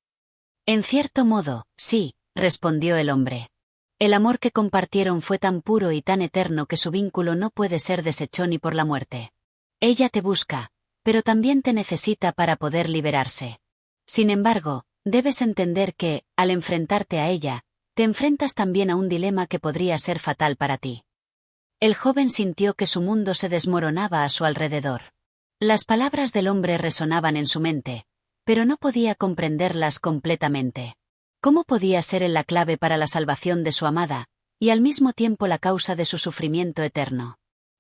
En cierto modo, sí, respondió el hombre. El amor que compartieron fue tan puro y tan eterno que su vínculo no puede ser deshecho ni por la muerte. Ella te busca, pero también te necesita para poder liberarse. Sin embargo, debes entender que, al enfrentarte a ella, te enfrentas también a un dilema que podría ser fatal para ti. El joven sintió que su mundo se desmoronaba a su alrededor. Las palabras del hombre resonaban en su mente, pero no podía comprenderlas completamente. ¿Cómo podía ser él la clave para la salvación de su amada, y al mismo tiempo la causa de su sufrimiento eterno?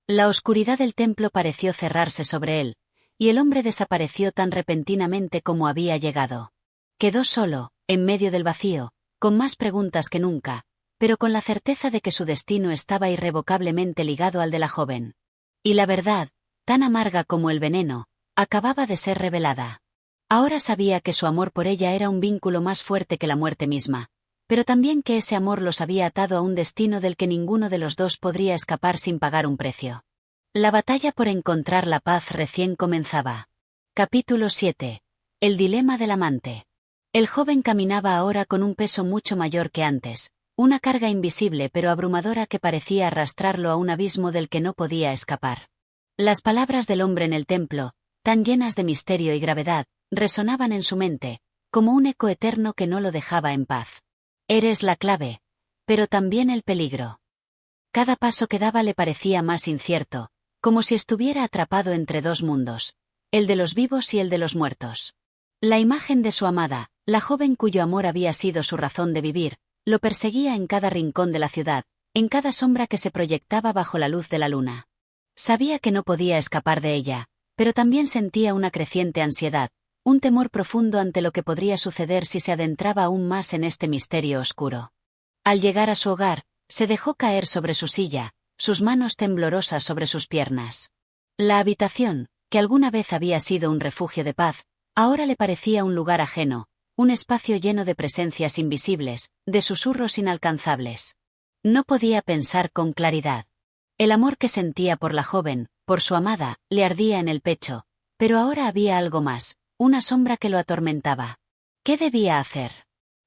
La oscuridad del templo pareció cerrarse sobre él, y el hombre desapareció tan repentinamente como había llegado. Quedó solo, en medio del vacío, con más preguntas que nunca, pero con la certeza de que su destino estaba irrevocablemente ligado al de la joven. Y la verdad, tan amarga como el veneno, acababa de ser revelada. Ahora sabía que su amor por ella era un vínculo más fuerte que la muerte misma, pero también que ese amor los había atado a un destino del que ninguno de los dos podría escapar sin pagar un precio. La batalla por encontrar la paz recién comenzaba. Capítulo 7. El dilema del amante. El joven caminaba ahora con un peso mucho mayor que antes, una carga invisible pero abrumadora que parecía arrastrarlo a un abismo del que no podía escapar. Las palabras del hombre en el templo, tan llenas de misterio y gravedad, resonaban en su mente, como un eco eterno que no lo dejaba en paz. Eres la clave, pero también el peligro. Cada paso que daba le parecía más incierto, como si estuviera atrapado entre dos mundos, el de los vivos y el de los muertos. La imagen de su amada, la joven cuyo amor había sido su razón de vivir, lo perseguía en cada rincón de la ciudad, en cada sombra que se proyectaba bajo la luz de la luna. Sabía que no podía escapar de ella, pero también sentía una creciente ansiedad, un temor profundo ante lo que podría suceder si se adentraba aún más en este misterio oscuro. Al llegar a su hogar, se dejó caer sobre su silla, sus manos temblorosas sobre sus piernas. La habitación, que alguna vez había sido un refugio de paz, ahora le parecía un lugar ajeno, un espacio lleno de presencias invisibles, de susurros inalcanzables. No podía pensar con claridad. El amor que sentía por la joven, por su amada, le ardía en el pecho, pero ahora había algo más, una sombra que lo atormentaba. ¿Qué debía hacer?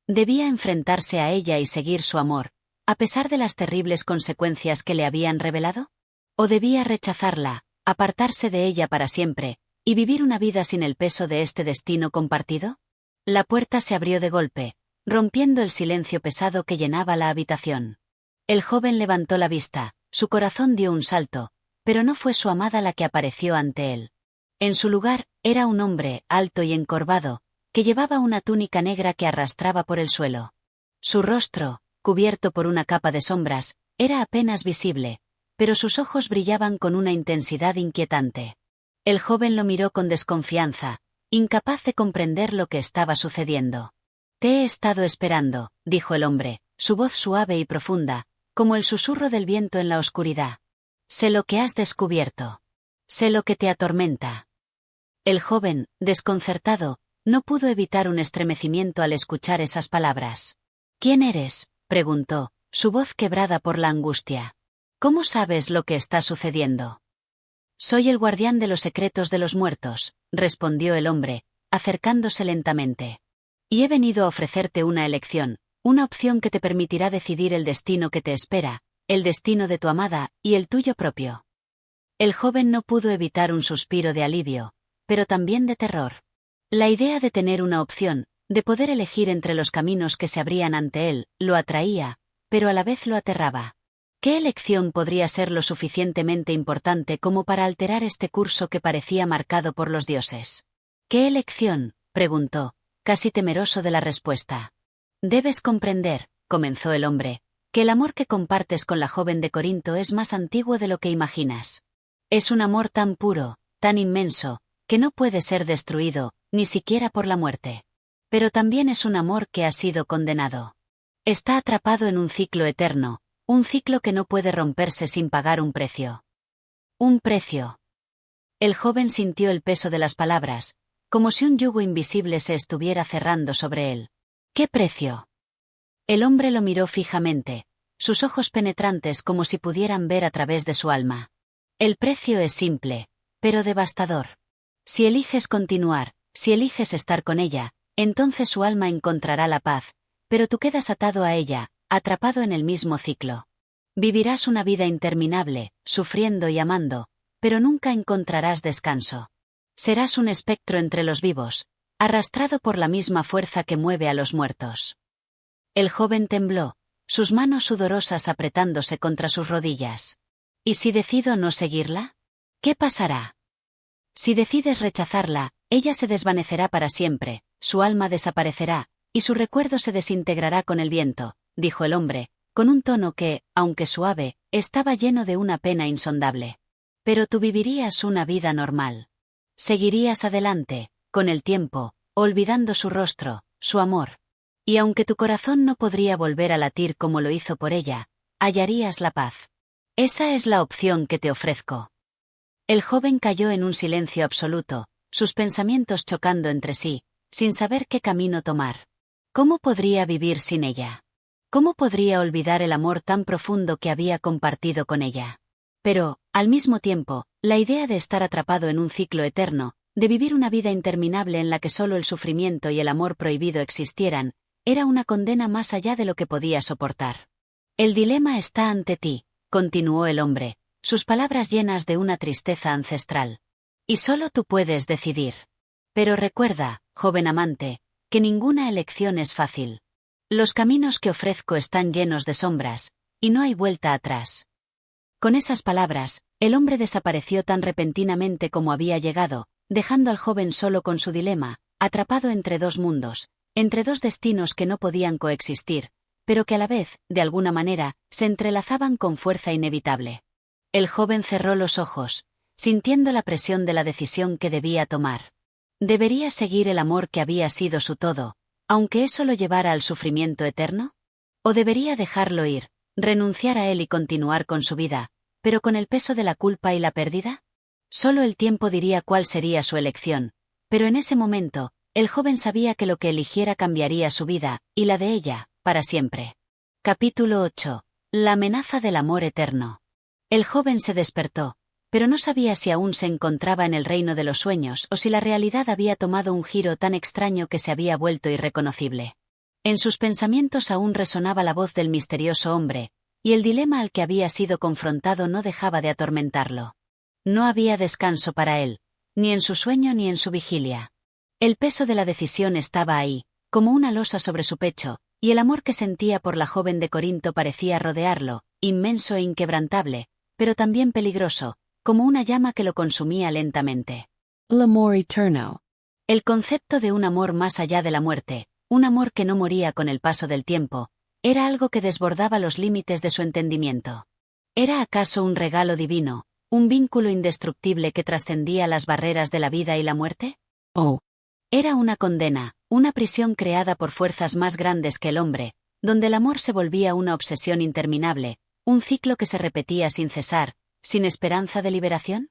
¿Debía enfrentarse a ella y seguir su amor, a pesar de las terribles consecuencias que le habían revelado? ¿O debía rechazarla, apartarse de ella para siempre, y vivir una vida sin el peso de este destino compartido? La puerta se abrió de golpe, rompiendo el silencio pesado que llenaba la habitación. El joven levantó la vista, su corazón dio un salto, pero no fue su amada la que apareció ante él. En su lugar, era un hombre, alto y encorvado, que llevaba una túnica negra que arrastraba por el suelo. Su rostro, cubierto por una capa de sombras, era apenas visible, pero sus ojos brillaban con una intensidad inquietante. El joven lo miró con desconfianza, incapaz de comprender lo que estaba sucediendo. «Te he estado esperando», dijo el hombre, su voz suave y profunda, como el susurro del viento en la oscuridad. «Sé lo que has descubierto. Sé lo que te atormenta». El joven, desconcertado, no pudo evitar un estremecimiento al escuchar esas palabras. «¿Quién eres?», preguntó, su voz quebrada por la angustia. «¿Cómo sabes lo que está sucediendo?» «Soy el guardián de los secretos de los muertos», respondió el hombre, acercándose lentamente. «Y he venido a ofrecerte una elección, una opción que te permitirá decidir el destino que te espera, el destino de tu amada y el tuyo propio». El joven no pudo evitar un suspiro de alivio, pero también de terror. La idea de tener una opción, de poder elegir entre los caminos que se abrían ante él, lo atraía, pero a la vez lo aterraba. ¿Qué elección podría ser lo suficientemente importante como para alterar este curso que parecía marcado por los dioses? ¿Qué elección?, preguntó, casi temeroso de la respuesta. Debes comprender, comenzó el hombre, que el amor que compartes con la joven de Corinto es más antiguo de lo que imaginas. Es un amor tan puro, tan inmenso, que no puede ser destruido, ni siquiera por la muerte. Pero también es un amor que ha sido condenado. Está atrapado en un ciclo eterno, un ciclo que no puede romperse sin pagar un precio. Un precio. El joven sintió el peso de las palabras, como si un yugo invisible se estuviera cerrando sobre él. ¿Qué precio? El hombre lo miró fijamente, sus ojos penetrantes como si pudieran ver a través de su alma. El precio es simple, pero devastador. Si eliges continuar, si eliges estar con ella, entonces su alma encontrará la paz, pero tú quedas atado a ella, atrapado en el mismo ciclo. Vivirás una vida interminable, sufriendo y amando, pero nunca encontrarás descanso. Serás un espectro entre los vivos, arrastrado por la misma fuerza que mueve a los muertos. El joven tembló, sus manos sudorosas apretándose contra sus rodillas. ¿Y si decido no seguirla? ¿Qué pasará? Si decides rechazarla, ella se desvanecerá para siempre, su alma desaparecerá, y su recuerdo se desintegrará con el viento, dijo el hombre, con un tono que, aunque suave, estaba lleno de una pena insondable. Pero tú vivirías una vida normal. Seguirías adelante, con el tiempo, olvidando su rostro, su amor. Y aunque tu corazón no podría volver a latir como lo hizo por ella, hallarías la paz. Esa es la opción que te ofrezco. El joven cayó en un silencio absoluto, sus pensamientos chocando entre sí, sin saber qué camino tomar. ¿Cómo podría vivir sin ella? ¿Cómo podría olvidar el amor tan profundo que había compartido con ella? Pero, al mismo tiempo, la idea de estar atrapado en un ciclo eterno, de vivir una vida interminable en la que solo el sufrimiento y el amor prohibido existieran, era una condena más allá de lo que podía soportar. El dilema está ante ti, continuó el hombre, sus palabras llenas de una tristeza ancestral. Y solo tú puedes decidir. Pero recuerda, joven amante, que ninguna elección es fácil. Los caminos que ofrezco están llenos de sombras, y no hay vuelta atrás. Con esas palabras, el hombre desapareció tan repentinamente como había llegado, dejando al joven solo con su dilema, atrapado entre dos mundos, entre dos destinos que no podían coexistir, pero que a la vez, de alguna manera, se entrelazaban con fuerza inevitable. El joven cerró los ojos, sintiendo la presión de la decisión que debía tomar. ¿Debería seguir el amor que había sido su todo, aunque eso lo llevara al sufrimiento eterno? ¿O debería dejarlo ir, renunciar a él y continuar con su vida, pero con el peso de la culpa y la pérdida? Solo el tiempo diría cuál sería su elección, pero en ese momento, el joven sabía que lo que eligiera cambiaría su vida, y la de ella, para siempre. Capítulo 8. La amenaza del amor eterno. El joven se despertó, pero no sabía si aún se encontraba en el reino de los sueños o si la realidad había tomado un giro tan extraño que se había vuelto irreconocible. En sus pensamientos aún resonaba la voz del misterioso hombre, y el dilema al que había sido confrontado no dejaba de atormentarlo. No había descanso para él, ni en su sueño ni en su vigilia. El peso de la decisión estaba ahí, como una losa sobre su pecho, y el amor que sentía por la joven de Corinto parecía rodearlo, inmenso e inquebrantable, pero también peligroso, como una llama que lo consumía lentamente. L'amor eterno. El concepto de un amor más allá de la muerte, un amor que no moría con el paso del tiempo, era algo que desbordaba los límites de su entendimiento. ¿Era acaso un regalo divino, un vínculo indestructible que trascendía las barreras de la vida y la muerte? Oh. Era una condena, una prisión creada por fuerzas más grandes que el hombre, donde el amor se volvía una obsesión interminable, un ciclo que se repetía sin cesar, sin esperanza de liberación.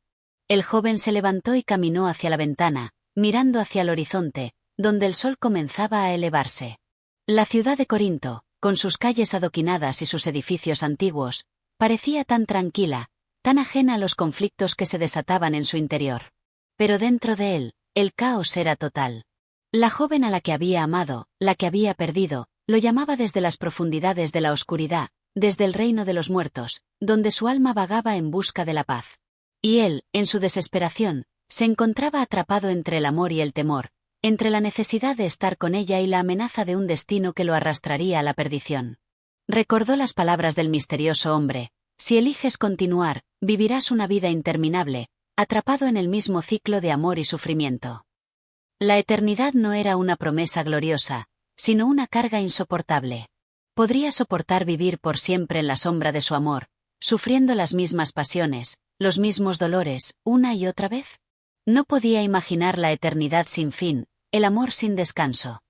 El joven se levantó y caminó hacia la ventana, mirando hacia el horizonte, donde el sol comenzaba a elevarse. La ciudad de Corinto, con sus calles adoquinadas y sus edificios antiguos, parecía tan tranquila, tan ajena a los conflictos que se desataban en su interior. Pero dentro de él, el caos era total. La joven a la que había amado, la que había perdido, lo llamaba desde las profundidades de la oscuridad, desde el reino de los muertos, donde su alma vagaba en busca de la paz. Y él, en su desesperación, se encontraba atrapado entre el amor y el temor, entre la necesidad de estar con ella y la amenaza de un destino que lo arrastraría a la perdición. Recordó las palabras del misterioso hombre: si eliges continuar, vivirás una vida interminable, atrapado en el mismo ciclo de amor y sufrimiento. La eternidad no era una promesa gloriosa, sino una carga insoportable. ¿Podría soportar vivir por siempre en la sombra de su amor, sufriendo las mismas pasiones, los mismos dolores, una y otra vez? No podía imaginar la eternidad sin fin, el amor sin descanso.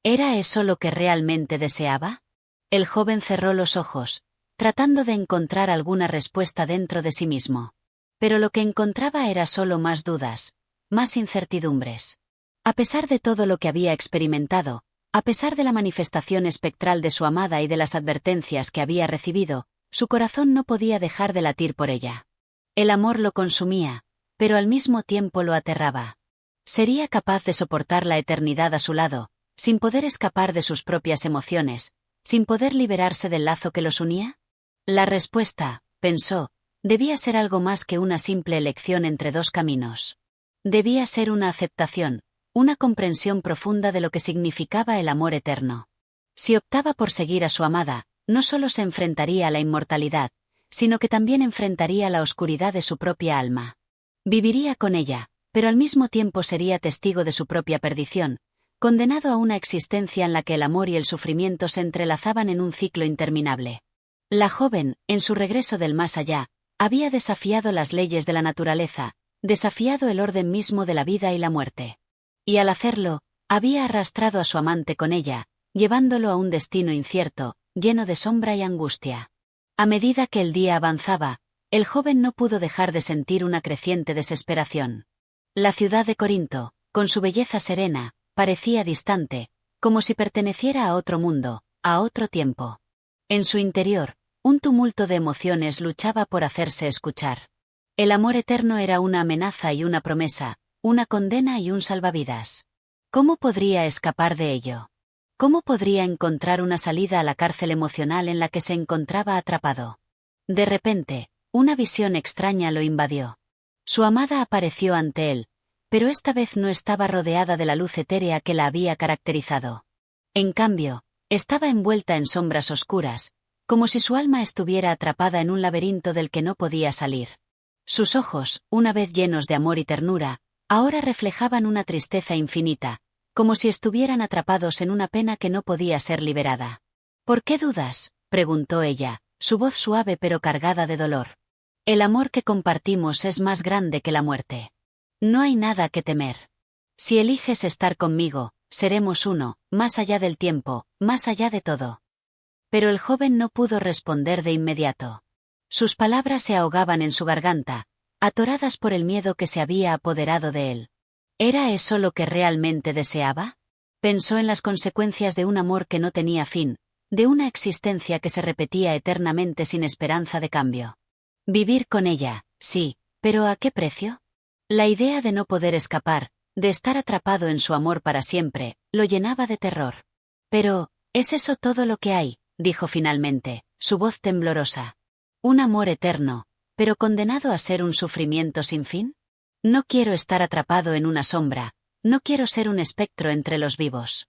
¿Era eso lo que realmente deseaba? El joven cerró los ojos, tratando de encontrar alguna respuesta dentro de sí mismo. Pero lo que encontraba era solo más dudas, más incertidumbres. A pesar de todo lo que había experimentado, a pesar de la manifestación espectral de su amada y de las advertencias que había recibido, su corazón no podía dejar de latir por ella. El amor lo consumía, pero al mismo tiempo lo aterraba. ¿Sería capaz de soportar la eternidad a su lado, sin poder escapar de sus propias emociones, sin poder liberarse del lazo que los unía? La respuesta, pensó, debía ser algo más que una simple elección entre dos caminos. Debía ser una aceptación, una comprensión profunda de lo que significaba el amor eterno. Si optaba por seguir a su amada, no solo se enfrentaría a la inmortalidad, sino que también enfrentaría la oscuridad de su propia alma. Viviría con ella, pero al mismo tiempo sería testigo de su propia perdición, condenado a una existencia en la que el amor y el sufrimiento se entrelazaban en un ciclo interminable. La joven, en su regreso del más allá, había desafiado las leyes de la naturaleza, desafiado el orden mismo de la vida y la muerte. Y al hacerlo, había arrastrado a su amante con ella, llevándolo a un destino incierto, lleno de sombra y angustia. A medida que el día avanzaba, el joven no pudo dejar de sentir una creciente desesperación. La ciudad de Corinto, con su belleza serena, parecía distante, como si perteneciera a otro mundo, a otro tiempo. En su interior, un tumulto de emociones luchaba por hacerse escuchar. El amor eterno era una amenaza y una promesa, una condena y un salvavidas. ¿Cómo podría escapar de ello? ¿Cómo podría encontrar una salida a la cárcel emocional en la que se encontraba atrapado? De repente, una visión extraña lo invadió. Su amada apareció ante él, pero esta vez no estaba rodeada de la luz etérea que la había caracterizado. En cambio, estaba envuelta en sombras oscuras, como si su alma estuviera atrapada en un laberinto del que no podía salir. Sus ojos, una vez llenos de amor y ternura, ahora reflejaban una tristeza infinita, como si estuvieran atrapados en una pena que no podía ser liberada. ¿Por qué dudas?, preguntó ella, su voz suave pero cargada de dolor. El amor que compartimos es más grande que la muerte. No hay nada que temer. Si eliges estar conmigo, seremos uno, más allá del tiempo, más allá de todo. Pero el joven no pudo responder de inmediato. Sus palabras se ahogaban en su garganta, atoradas por el miedo que se había apoderado de él. ¿Era eso lo que realmente deseaba? Pensó en las consecuencias de un amor que no tenía fin, de una existencia que se repetía eternamente sin esperanza de cambio. Vivir con ella, sí, pero ¿a qué precio? La idea de no poder escapar, de estar atrapado en su amor para siempre, lo llenaba de terror. Pero, ¿es eso todo lo que hay?, dijo finalmente, su voz temblorosa. ¿Un amor eterno, pero condenado a ser un sufrimiento sin fin? No quiero estar atrapado en una sombra, no quiero ser un espectro entre los vivos.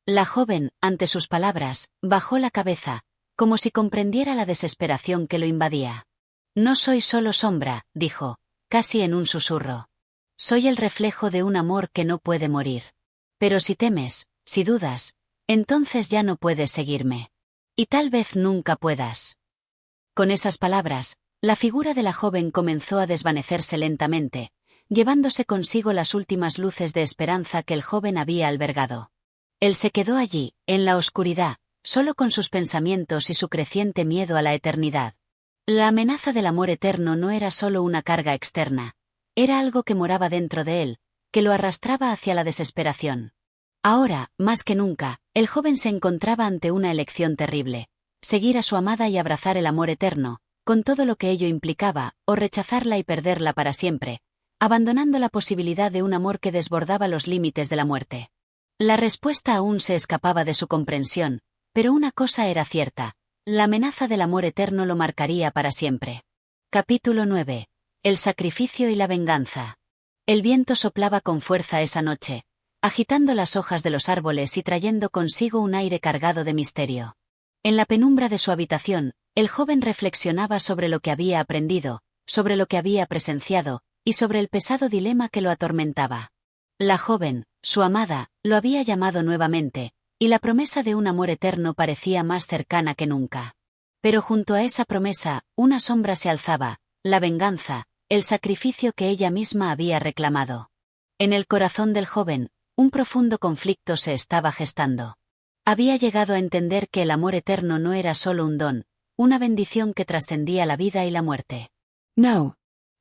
La joven, ante sus palabras, bajó la cabeza, como si comprendiera la desesperación que lo invadía. No soy solo sombra, dijo, casi en un susurro. Soy el reflejo de un amor que no puede morir. Pero si temes, si dudas, entonces ya no puedes seguirme. Y tal vez nunca puedas. Con esas palabras, la figura de la joven comenzó a desvanecerse lentamente, llevándose consigo las últimas luces de esperanza que el joven había albergado. Él se quedó allí, en la oscuridad, solo con sus pensamientos y su creciente miedo a la eternidad. La amenaza del amor eterno no era solo una carga externa, era algo que moraba dentro de él, que lo arrastraba hacia la desesperación. Ahora, más que nunca, el joven se encontraba ante una elección terrible: seguir a su amada y abrazar el amor eterno, con todo lo que ello implicaba, o rechazarla y perderla para siempre, abandonando la posibilidad de un amor que desbordaba los límites de la muerte. La respuesta aún se escapaba de su comprensión, pero una cosa era cierta: la amenaza del amor eterno lo marcaría para siempre. Capítulo 9. El sacrificio y la venganza. El viento soplaba con fuerza esa noche, agitando las hojas de los árboles y trayendo consigo un aire cargado de misterio. En la penumbra de su habitación, el joven reflexionaba sobre lo que había aprendido, sobre lo que había presenciado, y sobre el pesado dilema que lo atormentaba. La joven, su amada, lo había llamado nuevamente, y la promesa de un amor eterno parecía más cercana que nunca. Pero junto a esa promesa, una sombra se alzaba, la venganza, el sacrificio que ella misma había reclamado. En el corazón del joven, un profundo conflicto se estaba gestando. Había llegado a entender que el amor eterno no era solo un don, una bendición que trascendía la vida y la muerte. No.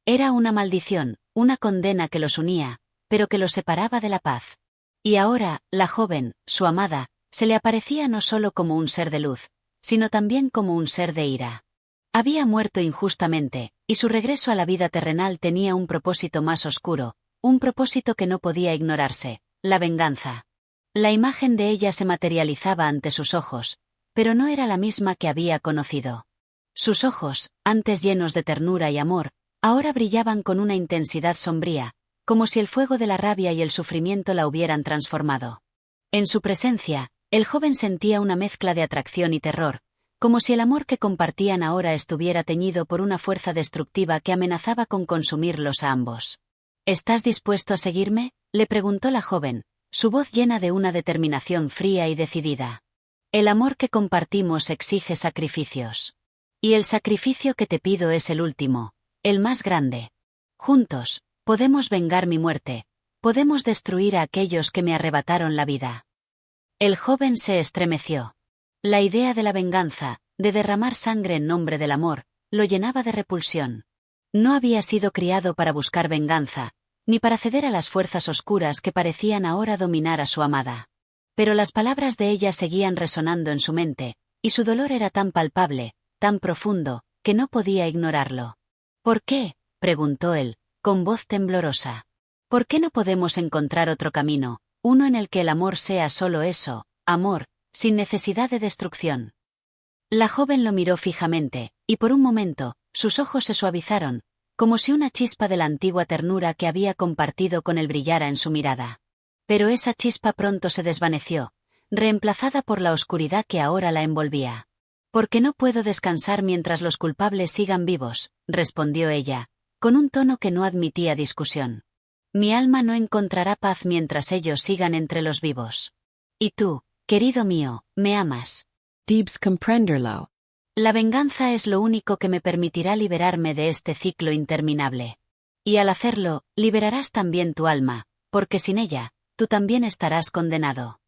Era una maldición, una condena que los unía, pero que los separaba de la paz. Y ahora, la joven, su amada, se le aparecía no solo como un ser de luz, sino también como un ser de ira. Había muerto injustamente, y su regreso a la vida terrenal tenía un propósito más oscuro, un propósito que no podía ignorarse, la venganza. La imagen de ella se materializaba ante sus ojos, pero no era la misma que había conocido. Sus ojos, antes llenos de ternura y amor, ahora brillaban con una intensidad sombría, como si el fuego de la rabia y el sufrimiento la hubieran transformado. En su presencia, el joven sentía una mezcla de atracción y terror, como si el amor que compartían ahora estuviera teñido por una fuerza destructiva que amenazaba con consumirlos a ambos. ¿Estás dispuesto a seguirme?, le preguntó la joven, su voz llena de una determinación fría y decidida. El amor que compartimos exige sacrificios. Y el sacrificio que te pido es el último, el más grande. Juntos, podemos vengar mi muerte, podemos destruir a aquellos que me arrebataron la vida. El joven se estremeció. La idea de la venganza, de derramar sangre en nombre del amor, lo llenaba de repulsión. No había sido criado para buscar venganza, ni para ceder a las fuerzas oscuras que parecían ahora dominar a su amada. Pero las palabras de ella seguían resonando en su mente, y su dolor era tan palpable, tan profundo, que no podía ignorarlo. ¿Por qué?, preguntó él, con voz temblorosa. ¿Por qué no podemos encontrar otro camino, uno en el que el amor sea solo eso, amor, sin necesidad de destrucción? La joven lo miró fijamente, y por un momento, sus ojos se suavizaron, como si una chispa de la antigua ternura que había compartido con él brillara en su mirada. Pero esa chispa pronto se desvaneció, reemplazada por la oscuridad que ahora la envolvía. «Porque no puedo descansar mientras los culpables sigan vivos», respondió ella, con un tono que no admitía discusión. «Mi alma no encontrará paz mientras ellos sigan entre los vivos. Y tú, querido mío, me amas». Debes comprenderlo. La venganza es lo único que me permitirá liberarme de este ciclo interminable. Y al hacerlo, liberarás también tu alma, porque sin ella, tú también estarás condenado.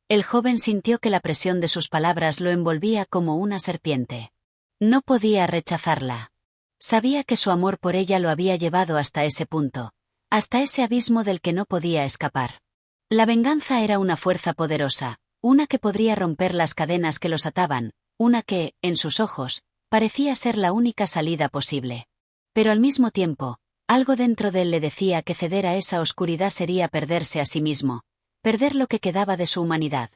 El joven sintió que la presión de sus palabras lo envolvía como una serpiente. No podía rechazarla. Sabía que su amor por ella lo había llevado hasta ese punto, hasta ese abismo del que no podía escapar. La venganza era una fuerza poderosa, una que podría romper las cadenas que los ataban, una que, en sus ojos, parecía ser la única salida posible. Pero al mismo tiempo, algo dentro de él le decía que ceder a esa oscuridad sería perderse a sí mismo, perder lo que quedaba de su humanidad.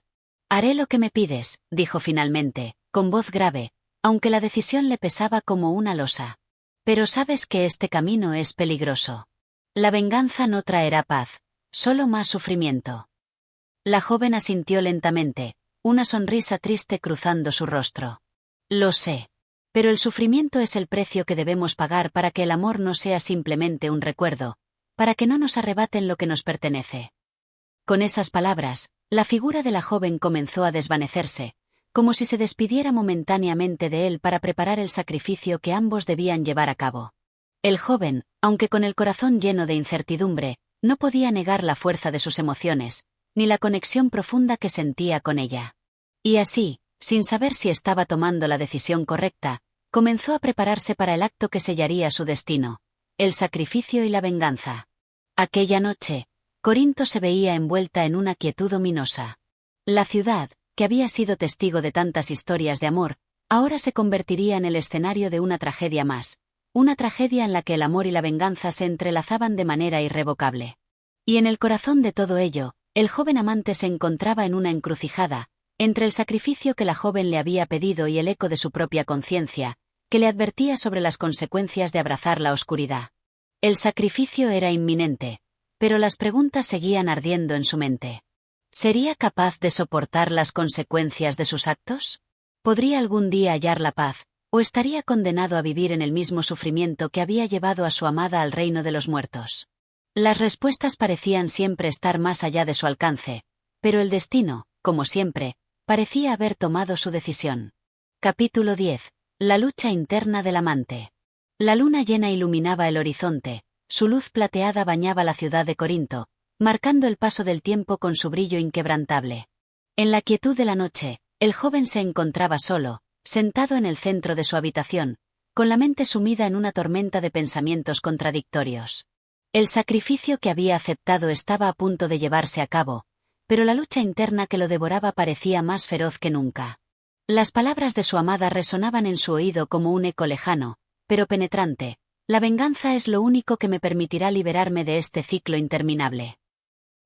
«Haré lo que me pides», dijo finalmente, con voz grave, aunque la decisión le pesaba como una losa. «Pero sabes que este camino es peligroso. La venganza no traerá paz, solo más sufrimiento». La joven asintió lentamente, una sonrisa triste cruzando su rostro. «Lo sé. Pero el sufrimiento es el precio que debemos pagar para que el amor no sea simplemente un recuerdo, para que no nos arrebaten lo que nos pertenece». Con esas palabras, la figura de la joven comenzó a desvanecerse, como si se despidiera momentáneamente de él para preparar el sacrificio que ambos debían llevar a cabo. El joven, aunque con el corazón lleno de incertidumbre, no podía negar la fuerza de sus emociones, ni la conexión profunda que sentía con ella. Y así, sin saber si estaba tomando la decisión correcta, comenzó a prepararse para el acto que sellaría su destino, el sacrificio y la venganza. Aquella noche, Corinto se veía envuelta en una quietud ominosa. La ciudad, que había sido testigo de tantas historias de amor, ahora se convertiría en el escenario de una tragedia más, una tragedia en la que el amor y la venganza se entrelazaban de manera irrevocable. Y en el corazón de todo ello, el joven amante se encontraba en una encrucijada, entre el sacrificio que la joven le había pedido y el eco de su propia conciencia, que le advertía sobre las consecuencias de abrazar la oscuridad. El sacrificio era inminente, pero las preguntas seguían ardiendo en su mente. ¿Sería capaz de soportar las consecuencias de sus actos? ¿Podría algún día hallar la paz, o estaría condenado a vivir en el mismo sufrimiento que había llevado a su amada al reino de los muertos? Las respuestas parecían siempre estar más allá de su alcance, pero el destino, como siempre, parecía haber tomado su decisión. Capítulo 10. La lucha interna del amante. La luna llena iluminaba el horizonte, su luz plateada bañaba la ciudad de Corinto, marcando el paso del tiempo con su brillo inquebrantable. En la quietud de la noche, el joven se encontraba solo, sentado en el centro de su habitación, con la mente sumida en una tormenta de pensamientos contradictorios. El sacrificio que había aceptado estaba a punto de llevarse a cabo, pero la lucha interna que lo devoraba parecía más feroz que nunca. Las palabras de su amada resonaban en su oído como un eco lejano, pero penetrante: la venganza es lo único que me permitirá liberarme de este ciclo interminable.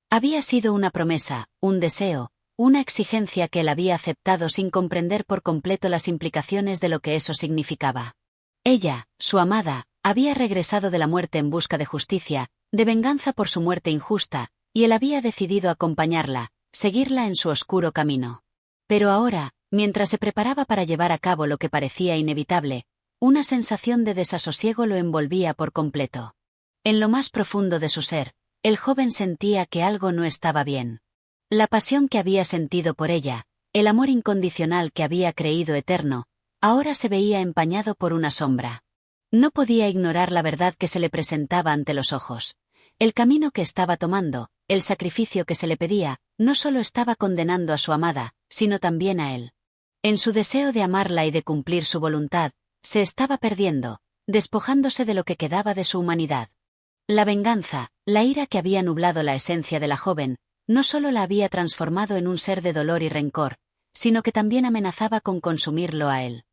Había sido una promesa, un deseo, una exigencia que él había aceptado sin comprender por completo las implicaciones de lo que eso significaba. Ella, su amada, había regresado de la muerte en busca de justicia, de venganza por su muerte injusta, y él había decidido acompañarla, seguirla en su oscuro camino. Pero ahora, mientras se preparaba para llevar a cabo lo que parecía inevitable, una sensación de desasosiego lo envolvía por completo. En lo más profundo de su ser, el joven sentía que algo no estaba bien. La pasión que había sentido por ella, el amor incondicional que había creído eterno, ahora se veía empañado por una sombra. No podía ignorar la verdad que se le presentaba ante los ojos. El camino que estaba tomando, el sacrificio que se le pedía, no solo estaba condenando a su amada, sino también a él. En su deseo de amarla y de cumplir su voluntad, se estaba perdiendo, despojándose de lo que quedaba de su humanidad. La venganza, la ira que había nublado la esencia de la joven, no solo la había transformado en un ser de dolor y rencor, sino que también amenazaba con consumirlo a él.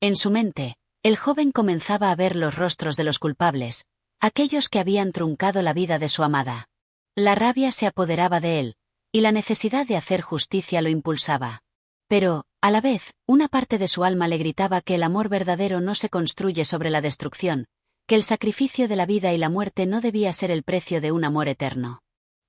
En su mente, el joven comenzaba a ver los rostros de los culpables, aquellos que habían truncado la vida de su amada. La rabia se apoderaba de él, y la necesidad de hacer justicia lo impulsaba. Pero, a la vez, una parte de su alma le gritaba que el amor verdadero no se construye sobre la destrucción, que el sacrificio de la vida y la muerte no debía ser el precio de un amor eterno.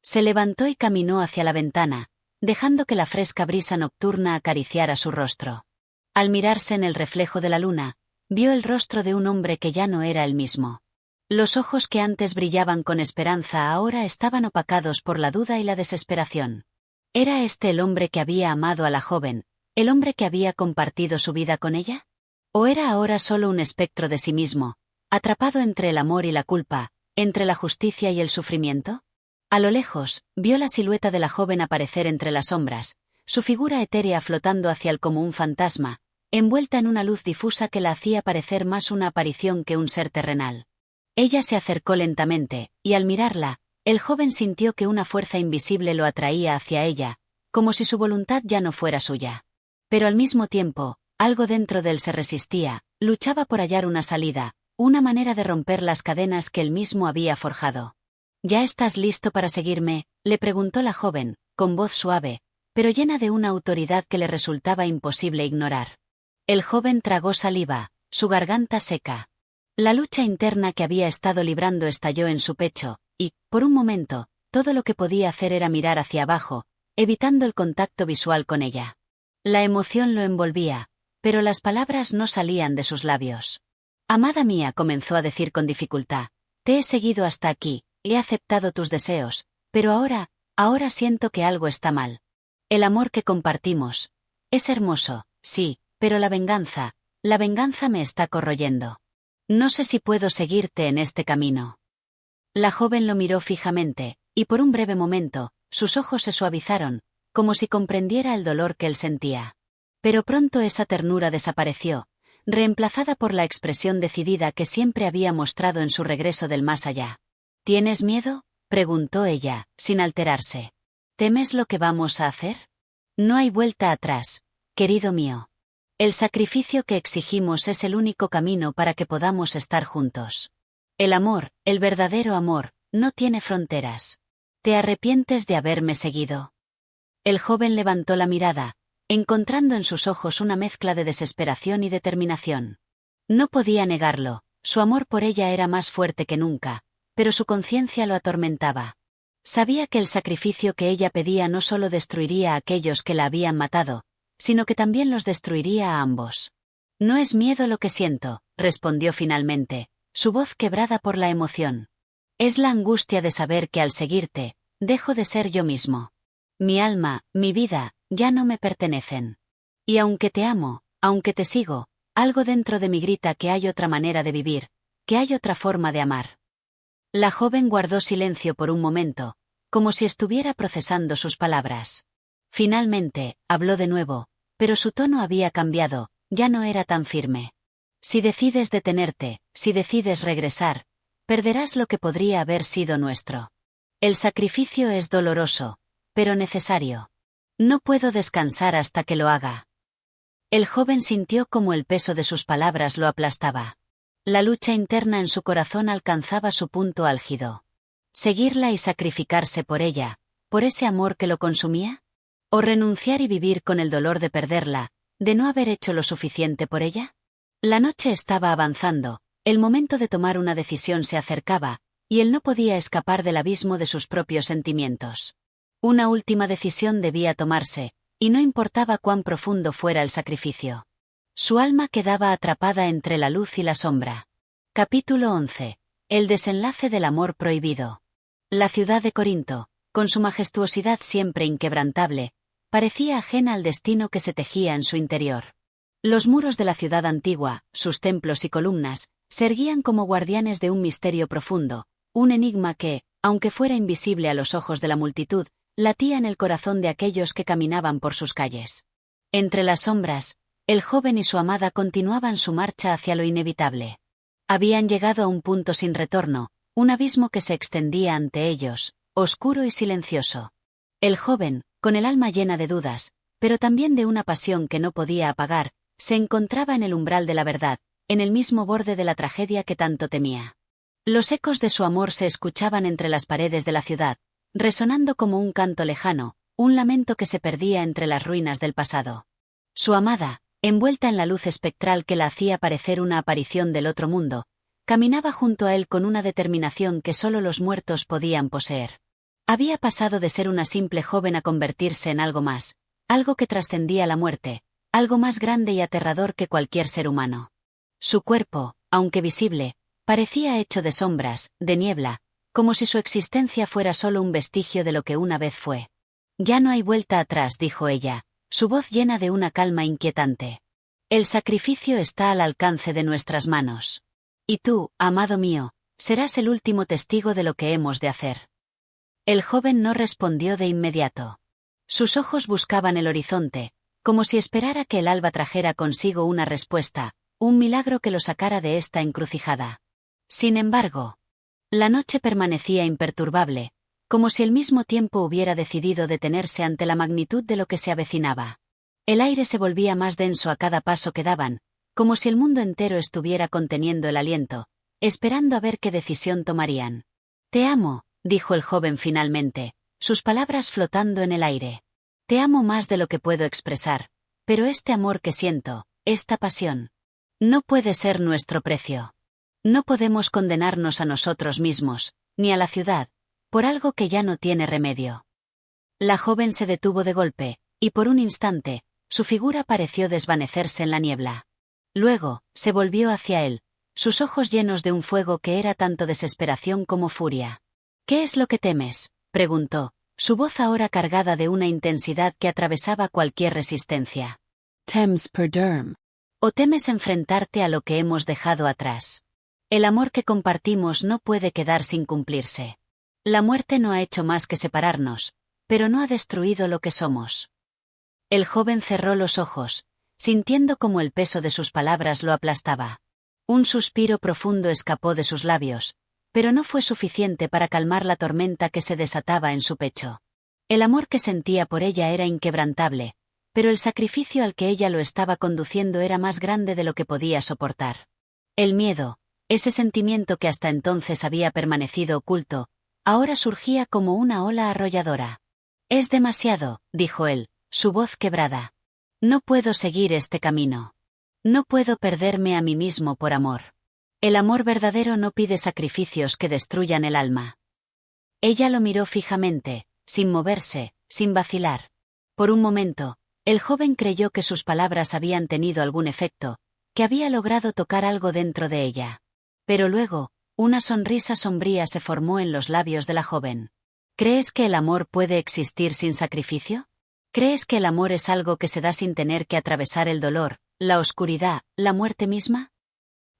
Se levantó y caminó hacia la ventana, dejando que la fresca brisa nocturna acariciara su rostro. Al mirarse en el reflejo de la luna, vio el rostro de un hombre que ya no era el mismo. Los ojos que antes brillaban con esperanza ahora estaban opacados por la duda y la desesperación. ¿Era este el hombre que había amado a la joven, el hombre que había compartido su vida con ella? ¿O era ahora solo un espectro de sí mismo, atrapado entre el amor y la culpa, entre la justicia y el sufrimiento? A lo lejos, vio la silueta de la joven aparecer entre las sombras, su figura etérea flotando hacia él como un fantasma, envuelta en una luz difusa que la hacía parecer más una aparición que un ser terrenal. Ella se acercó lentamente, y al mirarla, el joven sintió que una fuerza invisible lo atraía hacia ella, como si su voluntad ya no fuera suya. Pero al mismo tiempo, algo dentro de él se resistía, luchaba por hallar una salida, una manera de romper las cadenas que él mismo había forjado. ¿Ya estás listo para seguirme?, le preguntó la joven, con voz suave, pero llena de una autoridad que le resultaba imposible ignorar. El joven tragó saliva, su garganta seca. La lucha interna que había estado librando estalló en su pecho, y, por un momento, todo lo que podía hacer era mirar hacia abajo, evitando el contacto visual con ella. La emoción lo envolvía, pero las palabras no salían de sus labios. «Amada mía», comenzó a decir con dificultad, «te he seguido hasta aquí, he aceptado tus deseos, pero ahora siento que algo está mal. El amor que compartimos es hermoso, sí, pero la venganza me está corroyendo. No sé si puedo seguirte en este camino». La joven lo miró fijamente, y por un breve momento, sus ojos se suavizaron, como si comprendiera el dolor que él sentía. Pero pronto esa ternura desapareció, reemplazada por la expresión decidida que siempre había mostrado en su regreso del más allá. «¿Tienes miedo?», preguntó ella, sin alterarse. «¿Temes lo que vamos a hacer? No hay vuelta atrás, querido mío. El sacrificio que exigimos es el único camino para que podamos estar juntos. El amor, el verdadero amor, no tiene fronteras. ¿Te arrepientes de haberme seguido?». El joven levantó la mirada, encontrando en sus ojos una mezcla de desesperación y determinación. No podía negarlo, su amor por ella era más fuerte que nunca, pero su conciencia lo atormentaba. Sabía que el sacrificio que ella pedía no solo destruiría a aquellos que la habían matado, sino que también los destruiría a ambos. No es miedo lo que siento, respondió finalmente, su voz quebrada por la emoción. Es la angustia de saber que al seguirte, dejo de ser yo mismo. Mi alma, mi vida, ya no me pertenecen. Y aunque te amo, aunque te sigo, algo dentro de mí grita que hay otra manera de vivir, que hay otra forma de amar. La joven guardó silencio por un momento, como si estuviera procesando sus palabras. Finalmente, habló de nuevo, pero su tono había cambiado, ya no era tan firme. Si decides detenerte, si decides regresar, perderás lo que podría haber sido nuestro. El sacrificio es doloroso, pero necesario. No puedo descansar hasta que lo haga. El joven sintió como el peso de sus palabras lo aplastaba. La lucha interna en su corazón alcanzaba su punto álgido. ¿Seguirla y sacrificarse por ella, por ese amor que lo consumía? ¿O renunciar y vivir con el dolor de perderla, de no haber hecho lo suficiente por ella? La noche estaba avanzando, el momento de tomar una decisión se acercaba, y él no podía escapar del abismo de sus propios sentimientos. Una última decisión debía tomarse, y no importaba cuán profundo fuera el sacrificio. Su alma quedaba atrapada entre la luz y la sombra. Capítulo 11. El desenlace del amor prohibido. La ciudad de Corinto, con su majestuosidad siempre inquebrantable, parecía ajena al destino que se tejía en su interior. Los muros de la ciudad antigua, sus templos y columnas, se erguían como guardianes de un misterio profundo, un enigma que, aunque fuera invisible a los ojos de la multitud, latía en el corazón de aquellos que caminaban por sus calles. Entre las sombras, el joven y su amada continuaban su marcha hacia lo inevitable. Habían llegado a un punto sin retorno, un abismo que se extendía ante ellos, oscuro y silencioso. El joven, con el alma llena de dudas, pero también de una pasión que no podía apagar, se encontraba en el umbral de la verdad, en el mismo borde de la tragedia que tanto temía. Los ecos de su amor se escuchaban entre las paredes de la ciudad, resonando como un canto lejano, un lamento que se perdía entre las ruinas del pasado. Su amada, envuelta en la luz espectral que la hacía parecer una aparición del otro mundo, caminaba junto a él con una determinación que solo los muertos podían poseer. Había pasado de ser una simple joven a convertirse en algo más, algo que trascendía la muerte, algo más grande y aterrador que cualquier ser humano. Su cuerpo, aunque visible, parecía hecho de sombras, de niebla, como si su existencia fuera solo un vestigio de lo que una vez fue. Ya no hay vuelta atrás, dijo ella, su voz llena de una calma inquietante. El sacrificio está al alcance de nuestras manos. Y tú, amado mío, serás el último testigo de lo que hemos de hacer. El joven no respondió de inmediato. Sus ojos buscaban el horizonte, como si esperara que el alba trajera consigo una respuesta, un milagro que lo sacara de esta encrucijada. Sin embargo, la noche permanecía imperturbable, como si el mismo tiempo hubiera decidido detenerse ante la magnitud de lo que se avecinaba. El aire se volvía más denso a cada paso que daban, como si el mundo entero estuviera conteniendo el aliento, esperando a ver qué decisión tomarían. Te amo, dijo el joven finalmente, sus palabras flotando en el aire. Te amo más de lo que puedo expresar, pero este amor que siento, esta pasión, no puede ser nuestro precio. No podemos condenarnos a nosotros mismos, ni a la ciudad, por algo que ya no tiene remedio. La joven se detuvo de golpe, y por un instante, su figura pareció desvanecerse en la niebla. Luego, se volvió hacia él, sus ojos llenos de un fuego que era tanto desesperación como furia. ¿Qué es lo que temes?, preguntó, su voz ahora cargada de una intensidad que atravesaba cualquier resistencia. Tems perderm. ¿O temes enfrentarte a lo que hemos dejado atrás? El amor que compartimos no puede quedar sin cumplirse. La muerte no ha hecho más que separarnos, pero no ha destruido lo que somos. El joven cerró los ojos, sintiendo como el peso de sus palabras lo aplastaba. Un suspiro profundo escapó de sus labios, pero no fue suficiente para calmar la tormenta que se desataba en su pecho. El amor que sentía por ella era inquebrantable, pero el sacrificio al que ella lo estaba conduciendo era más grande de lo que podía soportar. El miedo, ese sentimiento que hasta entonces había permanecido oculto, ahora surgía como una ola arrolladora. Es demasiado, dijo él, su voz quebrada. No puedo seguir este camino. No puedo perderme a mí mismo por amor. El amor verdadero no pide sacrificios que destruyan el alma. Ella lo miró fijamente, sin moverse, sin vacilar. Por un momento, El joven creyó que sus palabras habían tenido algún efecto, que había logrado tocar algo dentro de ella. Pero luego, una sonrisa sombría se formó en los labios de la joven. ¿Crees que el amor puede existir sin sacrificio? ¿Crees que el amor es algo que se da sin tener que atravesar el dolor, la oscuridad, la muerte misma?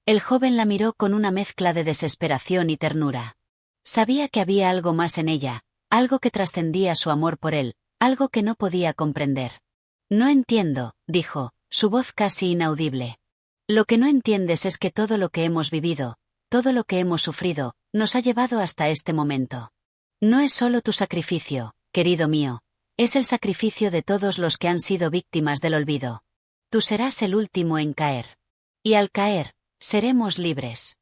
El joven la miró con una mezcla de desesperación y ternura. Sabía que había algo más en ella, algo que trascendía su amor por él, algo que no podía comprender. No entiendo, dijo, su voz casi inaudible. Lo que no entiendes es que todo lo que hemos vivido, todo lo que hemos sufrido, nos ha llevado hasta este momento. No es solo tu sacrificio, querido mío, es el sacrificio de todos los que han sido víctimas del olvido. Tú serás el último en caer. Y al caer, seremos libres.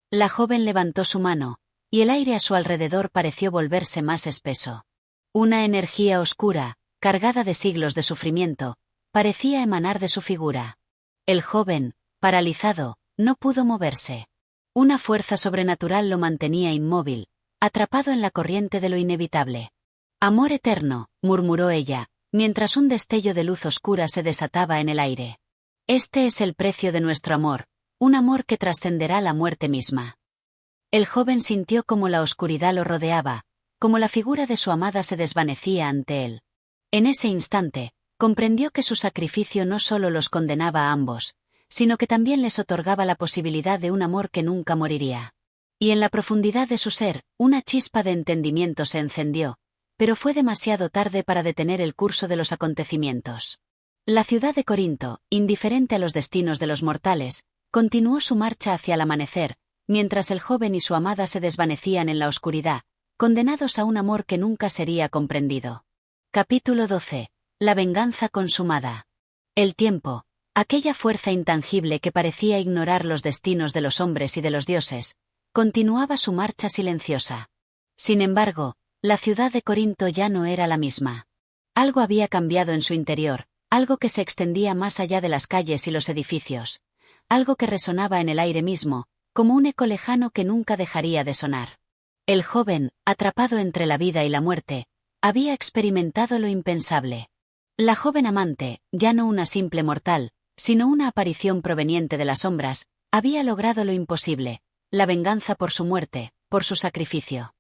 La joven levantó su mano, y el aire a su alrededor pareció volverse más espeso. Una energía oscura, cargada de siglos de sufrimiento, parecía emanar de su figura. El joven, paralizado, no pudo moverse. Una fuerza sobrenatural lo mantenía inmóvil, atrapado en la corriente de lo inevitable. Amor eterno, murmuró ella, mientras un destello de luz oscura se desataba en el aire. Este es el precio de nuestro amor, un amor que trascenderá la muerte misma. El joven sintió como la oscuridad lo rodeaba, como la figura de su amada se desvanecía ante él. En ese instante, comprendió que su sacrificio no solo los condenaba a ambos, sino que también les otorgaba la posibilidad de un amor que nunca moriría. Y en la profundidad de su ser, una chispa de entendimiento se encendió, pero fue demasiado tarde para detener el curso de los acontecimientos. La ciudad de Corinto, indiferente a los destinos de los mortales, continuó su marcha hacia el amanecer, mientras el joven y su amada se desvanecían en la oscuridad, condenados a un amor que nunca sería comprendido. Capítulo 12. La venganza consumada. El tiempo, aquella fuerza intangible que parecía ignorar los destinos de los hombres y de los dioses, continuaba su marcha silenciosa. Sin embargo, la ciudad de Corinto ya no era la misma. Algo había cambiado en su interior, algo que se extendía más allá de las calles y los edificios, algo que resonaba en el aire mismo, como un eco lejano que nunca dejaría de sonar. El joven, atrapado entre la vida y la muerte, había experimentado lo impensable. La joven amante, ya no una simple mortal, sino una aparición proveniente de las sombras, había logrado lo imposible, la venganza por su muerte, por su sacrificio.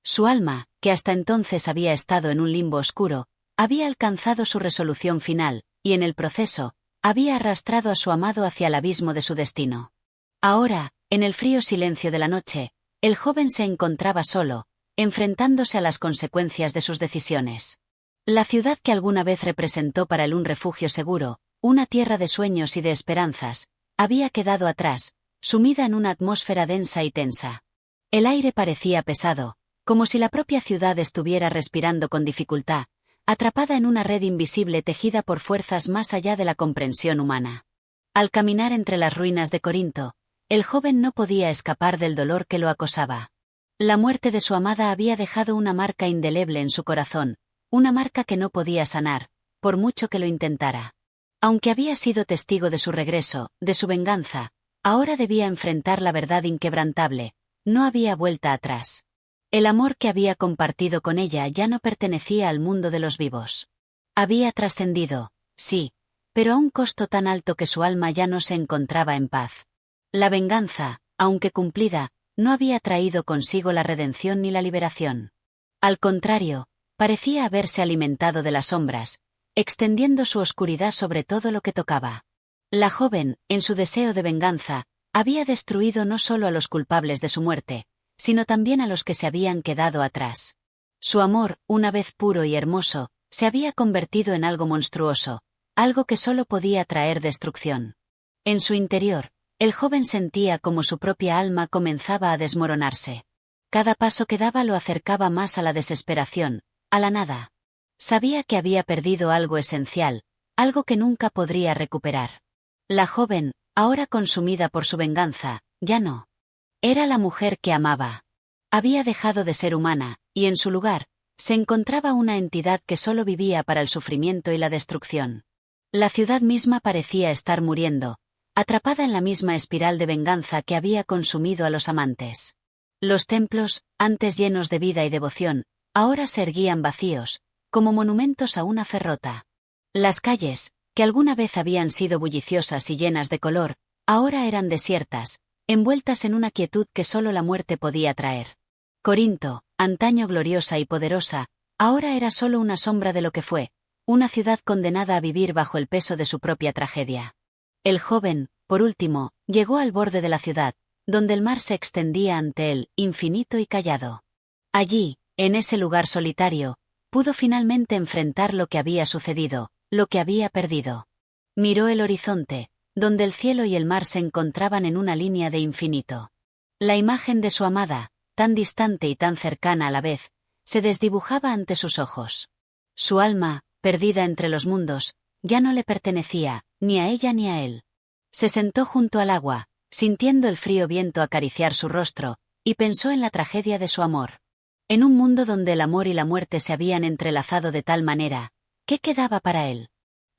Su alma, que hasta entonces había estado en un limbo oscuro, había alcanzado su resolución final, y en el proceso, había arrastrado a su amado hacia el abismo de su destino. Ahora, en el frío silencio de la noche, el joven se encontraba solo, enfrentándose a las consecuencias de sus decisiones. La ciudad que alguna vez representó para él un refugio seguro, una tierra de sueños y de esperanzas, había quedado atrás, sumida en una atmósfera densa y tensa. El aire parecía pesado, como si la propia ciudad estuviera respirando con dificultad, atrapada en una red invisible tejida por fuerzas más allá de la comprensión humana. Al caminar entre las ruinas de Corinto, el joven no podía escapar del dolor que lo acosaba. La muerte de su amada había dejado una marca indeleble en su corazón, una marca que no podía sanar, por mucho que lo intentara. Aunque había sido testigo de su regreso, de su venganza, ahora debía enfrentar la verdad inquebrantable, no había vuelta atrás. El amor que había compartido con ella ya no pertenecía al mundo de los vivos. Había trascendido, sí, pero a un costo tan alto que su alma ya no se encontraba en paz. La venganza, aunque cumplida, no había traído consigo la redención ni la liberación. Al contrario, parecía haberse alimentado de las sombras, extendiendo su oscuridad sobre todo lo que tocaba. La joven, en su deseo de venganza, había destruido no solo a los culpables de su muerte, sino también a los que se habían quedado atrás. Su amor, una vez puro y hermoso, se había convertido en algo monstruoso, algo que solo podía traer destrucción. En su interior, el joven sentía como su propia alma comenzaba a desmoronarse. Cada paso que daba lo acercaba más a la desesperación, a la nada. Sabía que había perdido algo esencial, algo que nunca podría recuperar. La joven, ahora consumida por su venganza, ya no. Era la mujer que amaba. Había dejado de ser humana, y en su lugar, se encontraba una entidad que solo vivía para el sufrimiento y la destrucción. La ciudad misma parecía estar muriendo, atrapada en la misma espiral de venganza que había consumido a los amantes. Los templos, antes llenos de vida y devoción, ahora se erguían vacíos, como monumentos a una fe rota. Las calles, que alguna vez habían sido bulliciosas y llenas de color, ahora eran desiertas, envueltas en una quietud que solo la muerte podía traer. Corinto, antaño gloriosa y poderosa, ahora era solo una sombra de lo que fue, una ciudad condenada a vivir bajo el peso de su propia tragedia. El joven, por último, llegó al borde de la ciudad, donde el mar se extendía ante él, infinito y callado. Allí, en ese lugar solitario, pudo finalmente enfrentar lo que había sucedido, lo que había perdido. Miró el horizonte, donde el cielo y el mar se encontraban en una línea de infinito. La imagen de su amada, tan distante y tan cercana a la vez, se desdibujaba ante sus ojos. Su alma, perdida entre los mundos, ya no le pertenecía, ni a ella ni a él. Se sentó junto al agua, sintiendo el frío viento acariciar su rostro, y pensó en la tragedia de su amor. En un mundo donde el amor y la muerte se habían entrelazado de tal manera, ¿qué quedaba para él?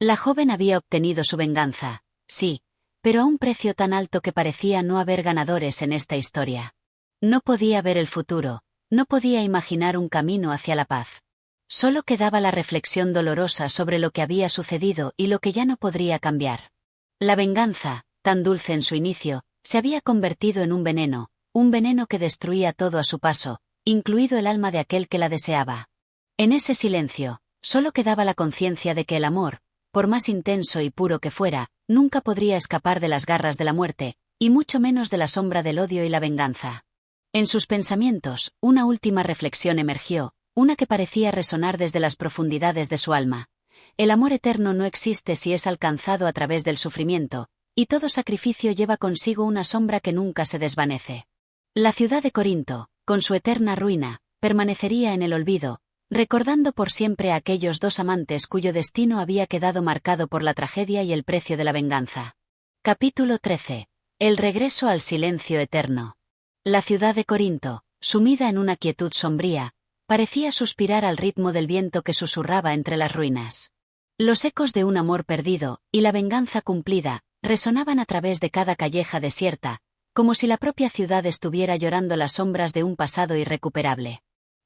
La joven había obtenido su venganza, sí, pero a un precio tan alto que parecía no haber ganadores en esta historia. No podía ver el futuro, no podía imaginar un camino hacia la paz. Solo quedaba la reflexión dolorosa sobre lo que había sucedido y lo que ya no podría cambiar. La venganza, tan dulce en su inicio, se había convertido en un veneno que destruía todo a su paso, incluido el alma de aquel que la deseaba. En ese silencio, solo quedaba la conciencia de que el amor, por más intenso y puro que fuera, nunca podría escapar de las garras de la muerte, y mucho menos de la sombra del odio y la venganza. En sus pensamientos, una última reflexión emergió, una que parecía resonar desde las profundidades de su alma. El amor eterno no existe si es alcanzado a través del sufrimiento, y todo sacrificio lleva consigo una sombra que nunca se desvanece. La ciudad de Corinto, con su eterna ruina, permanecería en el olvido, recordando por siempre a aquellos dos amantes cuyo destino había quedado marcado por la tragedia y el precio de la venganza. Capítulo 13. El regreso al silencio eterno. La ciudad de Corinto, sumida en una quietud sombría, parecía suspirar al ritmo del viento que susurraba entre las ruinas. Los ecos de un amor perdido, y la venganza cumplida, resonaban a través de cada calleja desierta, como si la propia ciudad estuviera llorando las sombras de un pasado irrecuperable.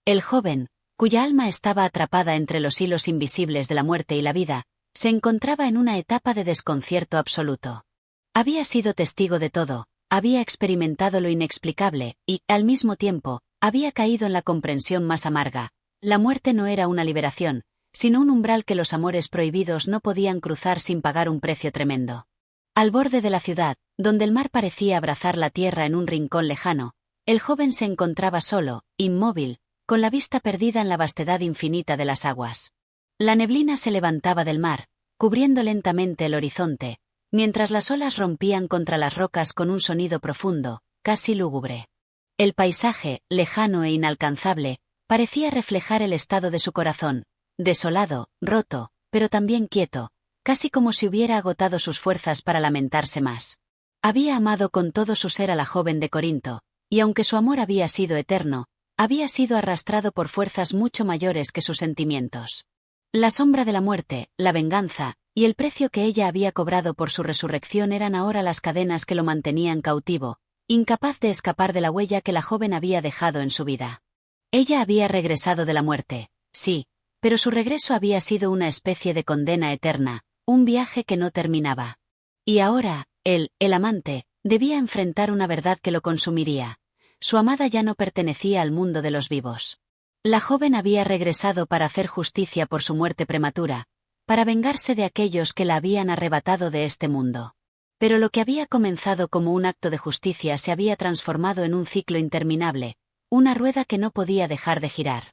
El joven, cuya alma estaba atrapada entre los hilos invisibles de la muerte y la vida, se encontraba en una etapa de desconcierto absoluto. Había sido testigo de todo, había experimentado lo inexplicable, y, al mismo tiempo, había caído en la comprensión más amarga. La muerte no era una liberación, sino un umbral que los amores prohibidos no podían cruzar sin pagar un precio tremendo. Al borde de la ciudad, donde el mar parecía abrazar la tierra en un rincón lejano, el joven se encontraba solo, inmóvil, con la vista perdida en la vastedad infinita de las aguas. La neblina se levantaba del mar, cubriendo lentamente el horizonte, mientras las olas rompían contra las rocas con un sonido profundo, casi lúgubre. El paisaje, lejano e inalcanzable, parecía reflejar el estado de su corazón, desolado, roto, pero también quieto, casi como si hubiera agotado sus fuerzas para lamentarse más. Había amado con todo su ser a la joven de Corinto, y aunque su amor había sido eterno, había sido arrastrado por fuerzas mucho mayores que sus sentimientos. La sombra de la muerte, la venganza, y el precio que ella había cobrado por su resurrección eran ahora las cadenas que lo mantenían cautivo, incapaz de escapar de la huella que la joven había dejado en su vida. Ella había regresado de la muerte, sí, pero su regreso había sido una especie de condena eterna, un viaje que no terminaba. Y ahora, él, el amante, debía enfrentar una verdad que lo consumiría. Su amada ya no pertenecía al mundo de los vivos. La joven había regresado para hacer justicia por su muerte prematura, para vengarse de aquellos que la habían arrebatado de este mundo. Pero lo que había comenzado como un acto de justicia se había transformado en un ciclo interminable, una rueda que no podía dejar de girar.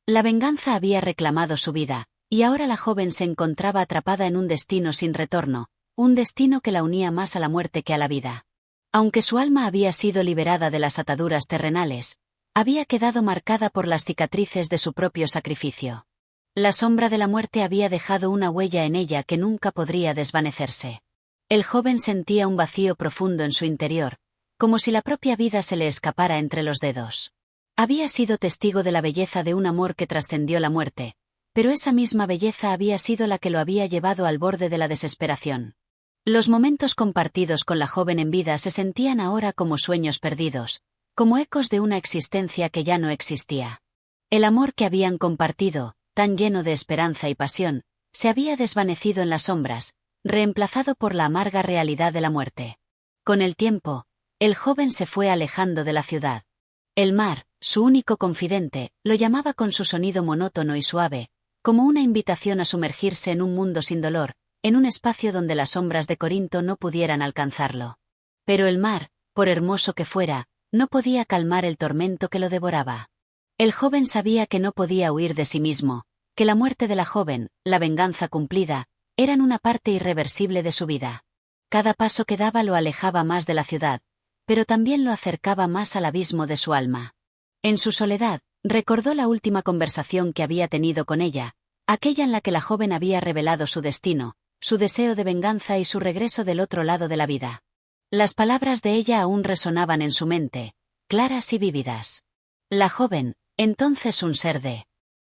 La venganza había reclamado su vida, y ahora la joven se encontraba atrapada en un destino sin retorno, un destino que la unía más a la muerte que a la vida. Aunque su alma había sido liberada de las ataduras terrenales, había quedado marcada por las cicatrices de su propio sacrificio. La sombra de la muerte había dejado una huella en ella que nunca podría desvanecerse. El joven sentía un vacío profundo en su interior, como si la propia vida se le escapara entre los dedos. Había sido testigo de la belleza de un amor que trascendió la muerte, pero esa misma belleza había sido la que lo había llevado al borde de la desesperación. Los momentos compartidos con la joven en vida se sentían ahora como sueños perdidos, como ecos de una existencia que ya no existía. El amor que habían compartido, tan lleno de esperanza y pasión, se había desvanecido en las sombras, reemplazado por la amarga realidad de la muerte. Con el tiempo, el joven se fue alejando de la ciudad. El mar, su único confidente, lo llamaba con su sonido monótono y suave, como una invitación a sumergirse en un mundo sin dolor, en un espacio donde las sombras de Corinto no pudieran alcanzarlo. Pero el mar, por hermoso que fuera, no podía calmar el tormento que lo devoraba. El joven sabía que no podía huir de sí mismo, que la muerte de la joven, la venganza cumplida, eran una parte irreversible de su vida. Cada paso que daba lo alejaba más de la ciudad, pero también lo acercaba más al abismo de su alma. En su soledad, recordó la última conversación que había tenido con ella, aquella en la que la joven había revelado su destino, su deseo de venganza y su regreso del otro lado de la vida. Las palabras de ella aún resonaban en su mente, claras y vívidas. La joven, entonces un ser de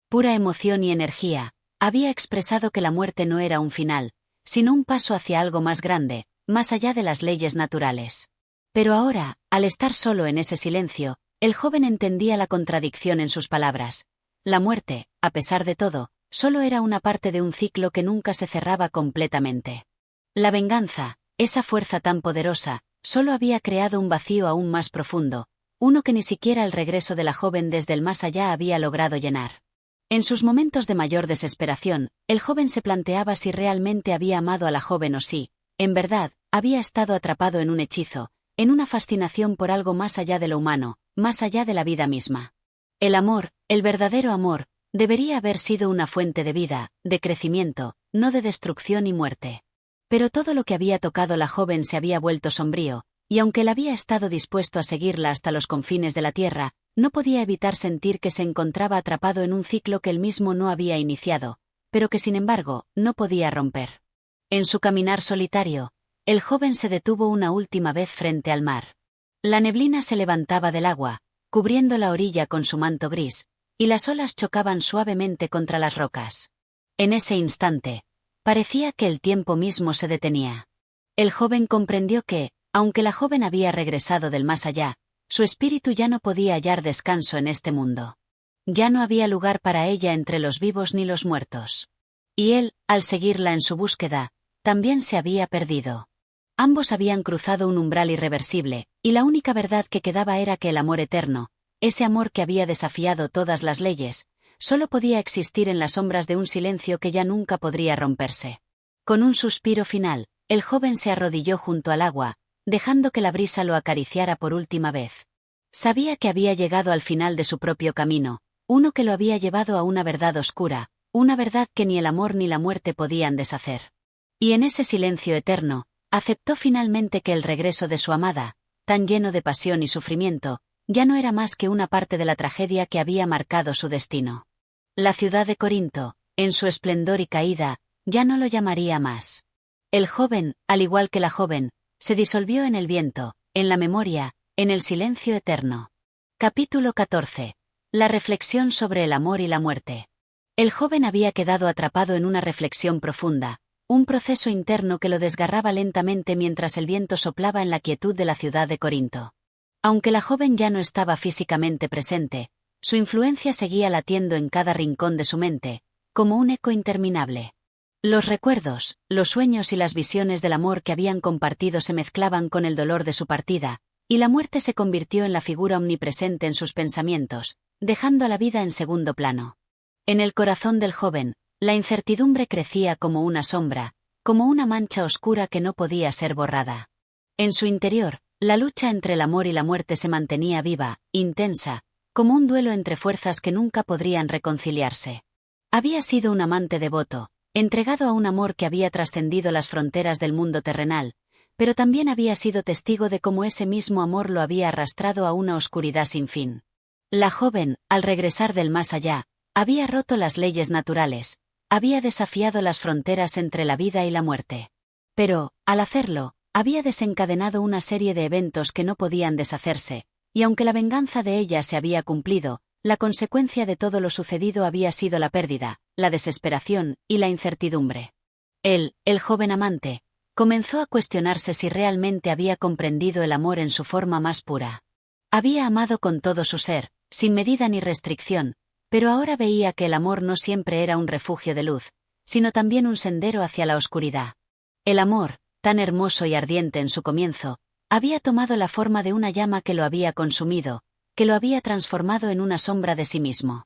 pura emoción y energía, había expresado que la muerte no era un final, sino un paso hacia algo más grande, más allá de las leyes naturales. Pero ahora, al estar solo en ese silencio, el joven entendía la contradicción en sus palabras. La muerte, a pesar de todo, solo era una parte de un ciclo que nunca se cerraba completamente. La venganza, esa fuerza tan poderosa, solo había creado un vacío aún más profundo, uno que ni siquiera el regreso de la joven desde el más allá había logrado llenar. En sus momentos de mayor desesperación, el joven se planteaba si realmente había amado a la joven o si, en verdad, había estado atrapado en un hechizo, en una fascinación por algo más allá de lo humano, más allá de la vida misma. El amor, el verdadero amor, debería haber sido una fuente de vida, de crecimiento, no de destrucción y muerte. Pero todo lo que había tocado la joven se había vuelto sombrío, y aunque él había estado dispuesto a seguirla hasta los confines de la tierra, no podía evitar sentir que se encontraba atrapado en un ciclo que él mismo no había iniciado, pero que sin embargo, no podía romper. En su caminar solitario, el joven se detuvo una última vez frente al mar. La neblina se levantaba del agua, cubriendo la orilla con su manto gris, y las olas chocaban suavemente contra las rocas. En ese instante, parecía que el tiempo mismo se detenía. El joven comprendió que, aunque la joven había regresado del más allá, su espíritu ya no podía hallar descanso en este mundo. Ya no había lugar para ella entre los vivos ni los muertos. Y él, al seguirla en su búsqueda, también se había perdido. Ambos habían cruzado un umbral irreversible, y la única verdad que quedaba era que el amor eterno, ese amor que había desafiado todas las leyes, solo podía existir en las sombras de un silencio que ya nunca podría romperse. Con un suspiro final, el joven se arrodilló junto al agua, dejando que la brisa lo acariciara por última vez. Sabía que había llegado al final de su propio camino, uno que lo había llevado a una verdad oscura, una verdad que ni el amor ni la muerte podían deshacer. Y en ese silencio eterno, aceptó finalmente que el regreso de su amada, tan lleno de pasión y sufrimiento, ya no era más que una parte de la tragedia que había marcado su destino. La ciudad de Corinto, en su esplendor y caída, ya no lo llamaría más. El joven, al igual que la joven, se disolvió en el viento, en la memoria, en el silencio eterno. Capítulo 14. La reflexión sobre el amor y la muerte. El joven había quedado atrapado en una reflexión profunda, un proceso interno que lo desgarraba lentamente mientras el viento soplaba en la quietud de la ciudad de Corinto. Aunque la joven ya no estaba físicamente presente, su influencia seguía latiendo en cada rincón de su mente, como un eco interminable. Los recuerdos, los sueños y las visiones del amor que habían compartido se mezclaban con el dolor de su partida, y la muerte se convirtió en la figura omnipresente en sus pensamientos, dejando a la vida en segundo plano. En el corazón del joven, la incertidumbre crecía como una sombra, como una mancha oscura que no podía ser borrada. En su interior, la lucha entre el amor y la muerte se mantenía viva, intensa, como un duelo entre fuerzas que nunca podrían reconciliarse. Había sido un amante devoto, entregado a un amor que había trascendido las fronteras del mundo terrenal, pero también había sido testigo de cómo ese mismo amor lo había arrastrado a una oscuridad sin fin. La joven, al regresar del más allá, había roto las leyes naturales, había desafiado las fronteras entre la vida y la muerte. Pero, al hacerlo, había desencadenado una serie de eventos que no podían deshacerse, y aunque la venganza de ella se había cumplido, la consecuencia de todo lo sucedido había sido la pérdida, la desesperación y la incertidumbre. Él, el joven amante, comenzó a cuestionarse si realmente había comprendido el amor en su forma más pura. Había amado con todo su ser, sin medida ni restricción, pero ahora veía que el amor no siempre era un refugio de luz, sino también un sendero hacia la oscuridad. El amor, tan hermoso y ardiente en su comienzo, había tomado la forma de una llama que lo había consumido, que lo había transformado en una sombra de sí mismo.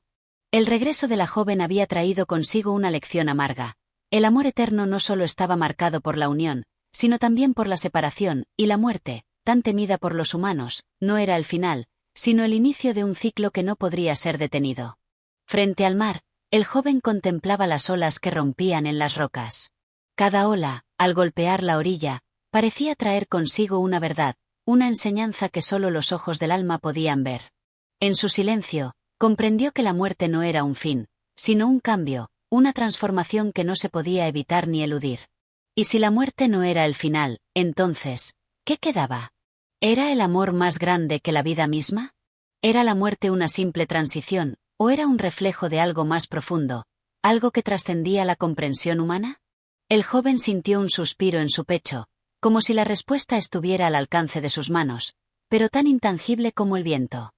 El regreso de la joven había traído consigo una lección amarga. El amor eterno no solo estaba marcado por la unión, sino también por la separación, y la muerte, tan temida por los humanos, no era el final, sino el inicio de un ciclo que no podría ser detenido. Frente al mar, el joven contemplaba las olas que rompían en las rocas. Cada ola, al golpear la orilla, parecía traer consigo una verdad, una enseñanza que solo los ojos del alma podían ver. En su silencio, comprendió que la muerte no era un fin, sino un cambio, una transformación que no se podía evitar ni eludir. Y si la muerte no era el final, entonces, ¿qué quedaba? ¿Era el amor más grande que la vida misma? ¿Era la muerte una simple transición, o era un reflejo de algo más profundo, algo que trascendía la comprensión humana? El joven sintió un suspiro en su pecho, como si la respuesta estuviera al alcance de sus manos, pero tan intangible como el viento.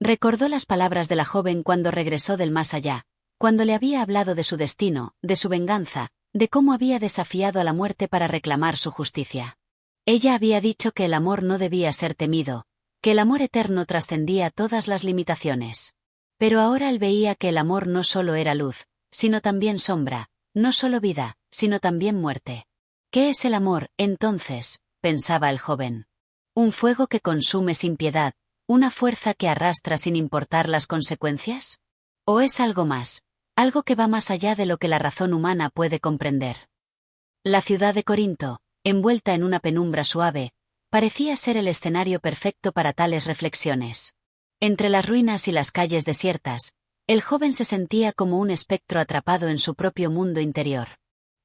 Recordó las palabras de la joven cuando regresó del más allá, cuando le había hablado de su destino, de su venganza, de cómo había desafiado a la muerte para reclamar su justicia. Ella había dicho que el amor no debía ser temido, que el amor eterno trascendía todas las limitaciones. Pero ahora él veía que el amor no solo era luz, sino también sombra, no solo vida, sino también muerte. ¿Qué es el amor, entonces?, pensaba el joven. ¿Un fuego que consume sin piedad, una fuerza que arrastra sin importar las consecuencias? ¿O es algo más, algo que va más allá de lo que la razón humana puede comprender? La ciudad de Corinto, envuelta en una penumbra suave, parecía ser el escenario perfecto para tales reflexiones. Entre las ruinas y las calles desiertas, el joven se sentía como un espectro atrapado en su propio mundo interior.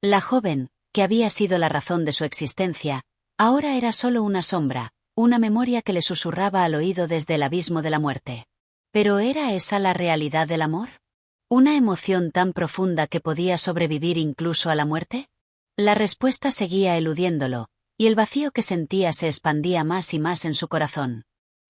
La joven, que había sido la razón de su existencia, ahora era solo una sombra, una memoria que le susurraba al oído desde el abismo de la muerte. ¿Pero era esa la realidad del amor? ¿Una emoción tan profunda que podía sobrevivir incluso a la muerte? La respuesta seguía eludiéndolo, y el vacío que sentía se expandía más y más en su corazón.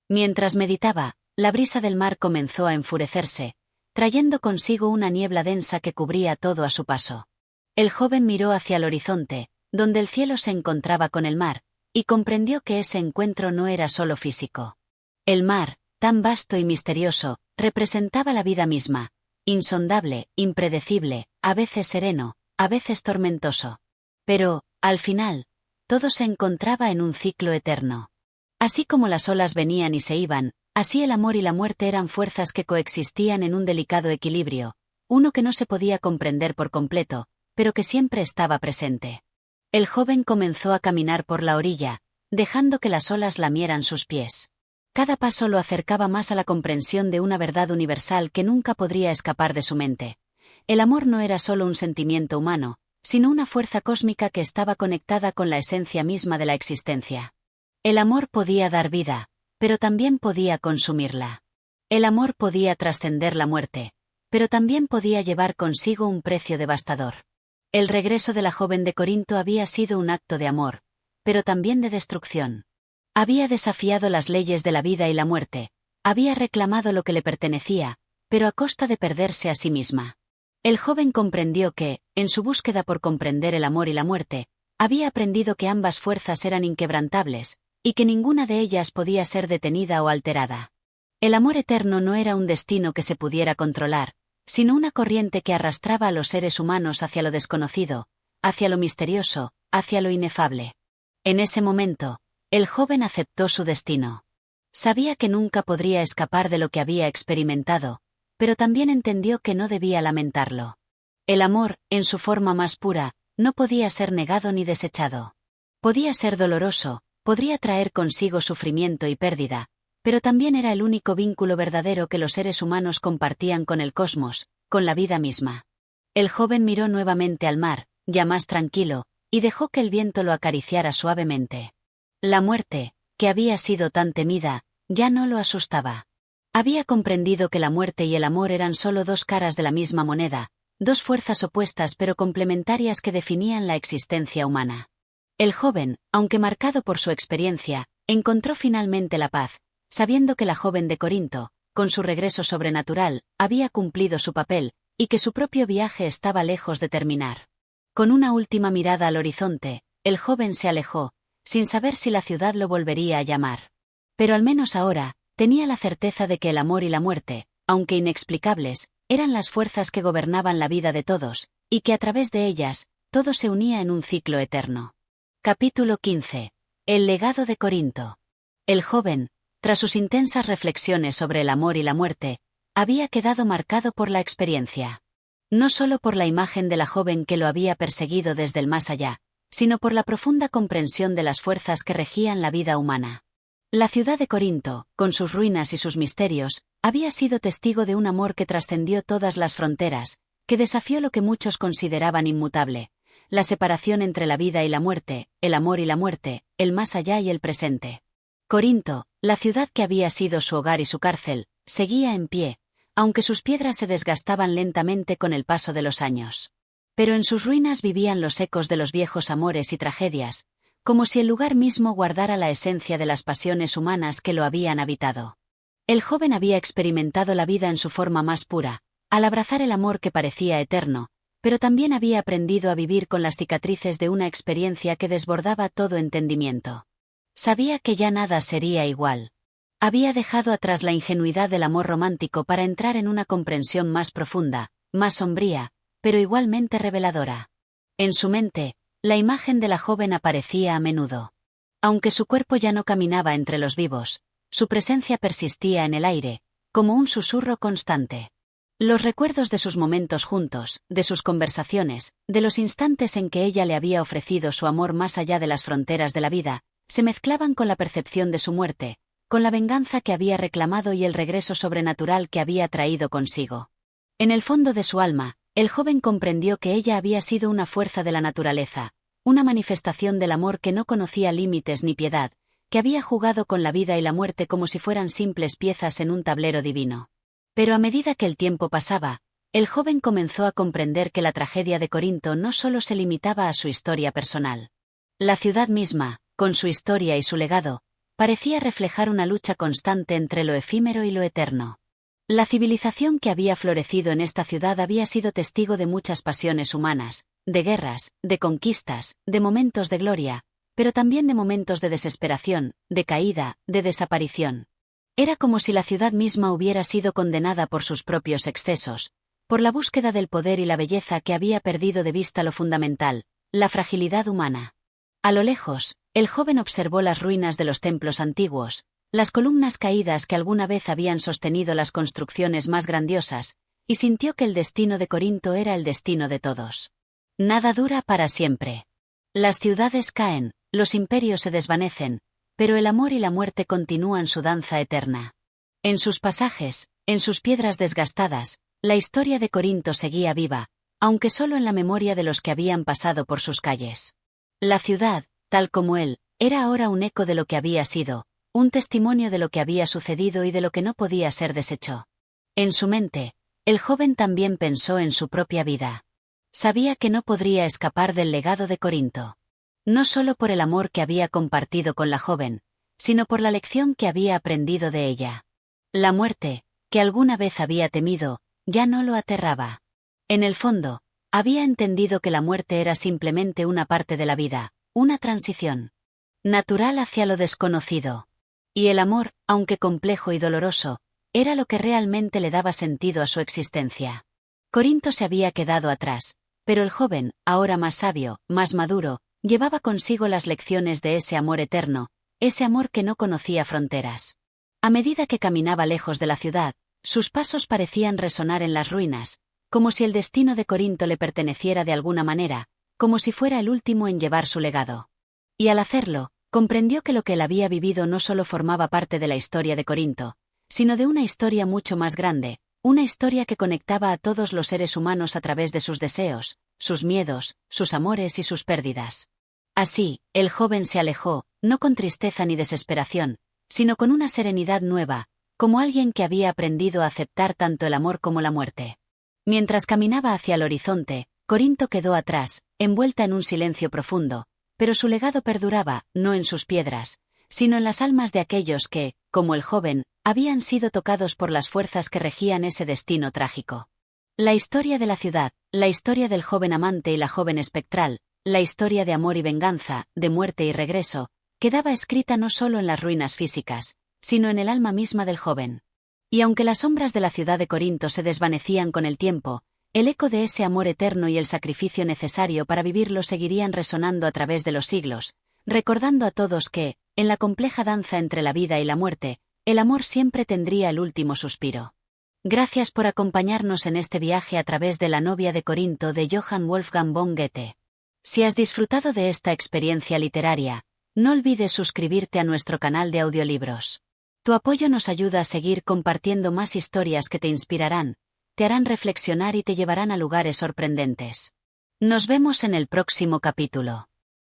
Mientras meditaba, la brisa del mar comenzó a enfurecerse, trayendo consigo una niebla densa que cubría todo a su paso. El joven miró hacia el horizonte, donde el cielo se encontraba con el mar, y comprendió que ese encuentro no era solo físico. El mar, tan vasto y misterioso, representaba la vida misma, insondable, impredecible, a veces sereno, a veces tormentoso. Pero, al final, todo se encontraba en un ciclo eterno. Así como las olas venían y se iban, así el amor y la muerte eran fuerzas que coexistían en un delicado equilibrio, uno que no se podía comprender por completo, pero que siempre estaba presente. El joven comenzó a caminar por la orilla, dejando que las olas lamieran sus pies. Cada paso lo acercaba más a la comprensión de una verdad universal que nunca podría escapar de su mente. El amor no era solo un sentimiento humano, sino una fuerza cósmica que estaba conectada con la esencia misma de la existencia. El amor podía dar vida, pero también podía consumirla. El amor podía trascender la muerte, pero también podía llevar consigo un precio devastador. El regreso de la joven de Corinto había sido un acto de amor, pero también de destrucción. Había desafiado las leyes de la vida y la muerte, había reclamado lo que le pertenecía, pero a costa de perderse a sí misma. El joven comprendió que, en su búsqueda por comprender el amor y la muerte, había aprendido que ambas fuerzas eran inquebrantables, y que ninguna de ellas podía ser detenida o alterada. El amor eterno no era un destino que se pudiera controlar, sino una corriente que arrastraba a los seres humanos hacia lo desconocido, hacia lo misterioso, hacia lo inefable. En ese momento, el joven aceptó su destino. Sabía que nunca podría escapar de lo que había experimentado, pero también entendió que no debía lamentarlo. El amor, en su forma más pura, no podía ser negado ni desechado. Podía ser doloroso, podría traer consigo sufrimiento y pérdida, pero también era el único vínculo verdadero que los seres humanos compartían con el cosmos, con la vida misma. El joven miró nuevamente al mar, ya más tranquilo, y dejó que el viento lo acariciara suavemente. La muerte, que había sido tan temida, ya no lo asustaba. Había comprendido que la muerte y el amor eran solo dos caras de la misma moneda, dos fuerzas opuestas pero complementarias que definían la existencia humana. El joven, aunque marcado por su experiencia, encontró finalmente la paz, sabiendo que la joven de Corinto, con su regreso sobrenatural, había cumplido su papel, y que su propio viaje estaba lejos de terminar. Con una última mirada al horizonte, el joven se alejó, sin saber si la ciudad lo volvería a llamar. Pero al menos ahora, tenía la certeza de que el amor y la muerte, aunque inexplicables, eran las fuerzas que gobernaban la vida de todos, y que a través de ellas, todo se unía en un ciclo eterno. Capítulo 15. El legado de Corinto. El joven, tras sus intensas reflexiones sobre el amor y la muerte, había quedado marcado por la experiencia. No solo por la imagen de la joven que lo había perseguido desde el más allá, sino por la profunda comprensión de las fuerzas que regían la vida humana. La ciudad de Corinto, con sus ruinas y sus misterios, había sido testigo de un amor que trascendió todas las fronteras, que desafió lo que muchos consideraban inmutable, la separación entre la vida y la muerte, el amor y la muerte, el más allá y el presente. Corinto, la ciudad que había sido su hogar y su cárcel, seguía en pie, aunque sus piedras se desgastaban lentamente con el paso de los años. Pero en sus ruinas vivían los ecos de los viejos amores y tragedias, como si el lugar mismo guardara la esencia de las pasiones humanas que lo habían habitado. El joven había experimentado la vida en su forma más pura, al abrazar el amor que parecía eterno, pero también había aprendido a vivir con las cicatrices de una experiencia que desbordaba todo entendimiento. Sabía que ya nada sería igual. Había dejado atrás la ingenuidad del amor romántico para entrar en una comprensión más profunda, más sombría, pero igualmente reveladora. En su mente, la imagen de la joven aparecía a menudo. Aunque su cuerpo ya no caminaba entre los vivos, su presencia persistía en el aire, como un susurro constante. Los recuerdos de sus momentos juntos, de sus conversaciones, de los instantes en que ella le había ofrecido su amor más allá de las fronteras de la vida, se mezclaban con la percepción de su muerte, con la venganza que había reclamado y el regreso sobrenatural que había traído consigo. En el fondo de su alma, el joven comprendió que ella había sido una fuerza de la naturaleza, una manifestación del amor que no conocía límites ni piedad, que había jugado con la vida y la muerte como si fueran simples piezas en un tablero divino. Pero a medida que el tiempo pasaba, el joven comenzó a comprender que la tragedia de Corinto no solo se limitaba a su historia personal. La ciudad misma, con su historia y su legado, parecía reflejar una lucha constante entre lo efímero y lo eterno. La civilización que había florecido en esta ciudad había sido testigo de muchas pasiones humanas, de guerras, de conquistas, de momentos de gloria, pero también de momentos de desesperación, de caída, de desaparición. Era como si la ciudad misma hubiera sido condenada por sus propios excesos, por la búsqueda del poder y la belleza que había perdido de vista lo fundamental, la fragilidad humana. A lo lejos, el joven observó las ruinas de los templos antiguos, las columnas caídas que alguna vez habían sostenido las construcciones más grandiosas, y sintió que el destino de Corinto era el destino de todos. Nada dura para siempre. Las ciudades caen, los imperios se desvanecen, pero el amor y la muerte continúan su danza eterna. En sus pasajes, en sus piedras desgastadas, la historia de Corinto seguía viva, aunque solo en la memoria de los que habían pasado por sus calles. La ciudad, tal como él, era ahora un eco de lo que había sido, un testimonio de lo que había sucedido y de lo que no podía ser deshecho. En su mente, el joven también pensó en su propia vida. Sabía que no podría escapar del legado de Corinto. No solo por el amor que había compartido con la joven, sino por la lección que había aprendido de ella. La muerte, que alguna vez había temido, ya no lo aterraba. En el fondo, había entendido que la muerte era simplemente una parte de la vida, una transición natural hacia lo desconocido. Y el amor, aunque complejo y doloroso, era lo que realmente le daba sentido a su existencia. Corinto se había quedado atrás, pero el joven, ahora más sabio, más maduro, llevaba consigo las lecciones de ese amor eterno, ese amor que no conocía fronteras. A medida que caminaba lejos de la ciudad, sus pasos parecían resonar en las ruinas, como si el destino de Corinto le perteneciera de alguna manera, como si fuera el último en llevar su legado. Y al hacerlo, comprendió que lo que él había vivido no solo formaba parte de la historia de Corinto, sino de una historia mucho más grande, una historia que conectaba a todos los seres humanos a través de sus deseos, sus miedos, sus amores y sus pérdidas. Así, el joven se alejó, no con tristeza ni desesperación, sino con una serenidad nueva, como alguien que había aprendido a aceptar tanto el amor como la muerte. Mientras caminaba hacia el horizonte, Corinto quedó atrás, envuelta en un silencio profundo, pero su legado perduraba, no en sus piedras, sino en las almas de aquellos que, como el joven, habían sido tocados por las fuerzas que regían ese destino trágico. La historia de la ciudad, la historia del joven amante y la joven espectral, la historia de amor y venganza, de muerte y regreso, quedaba escrita no solo en las ruinas físicas, sino en el alma misma del joven. Y aunque las sombras de la ciudad de Corinto se desvanecían con el tiempo, el eco de ese amor eterno y el sacrificio necesario para vivirlo seguirían resonando a través de los siglos, recordando a todos que, en la compleja danza entre la vida y la muerte, el amor siempre tendría el último suspiro. Gracias por acompañarnos en este viaje a través de La novia de Corinto de Johann Wolfgang von Goethe. Si has disfrutado de esta experiencia literaria, no olvides suscribirte a nuestro canal de audiolibros. Tu apoyo nos ayuda a seguir compartiendo más historias que te inspirarán, te harán reflexionar y te llevarán a lugares sorprendentes. Nos vemos en el próximo capítulo.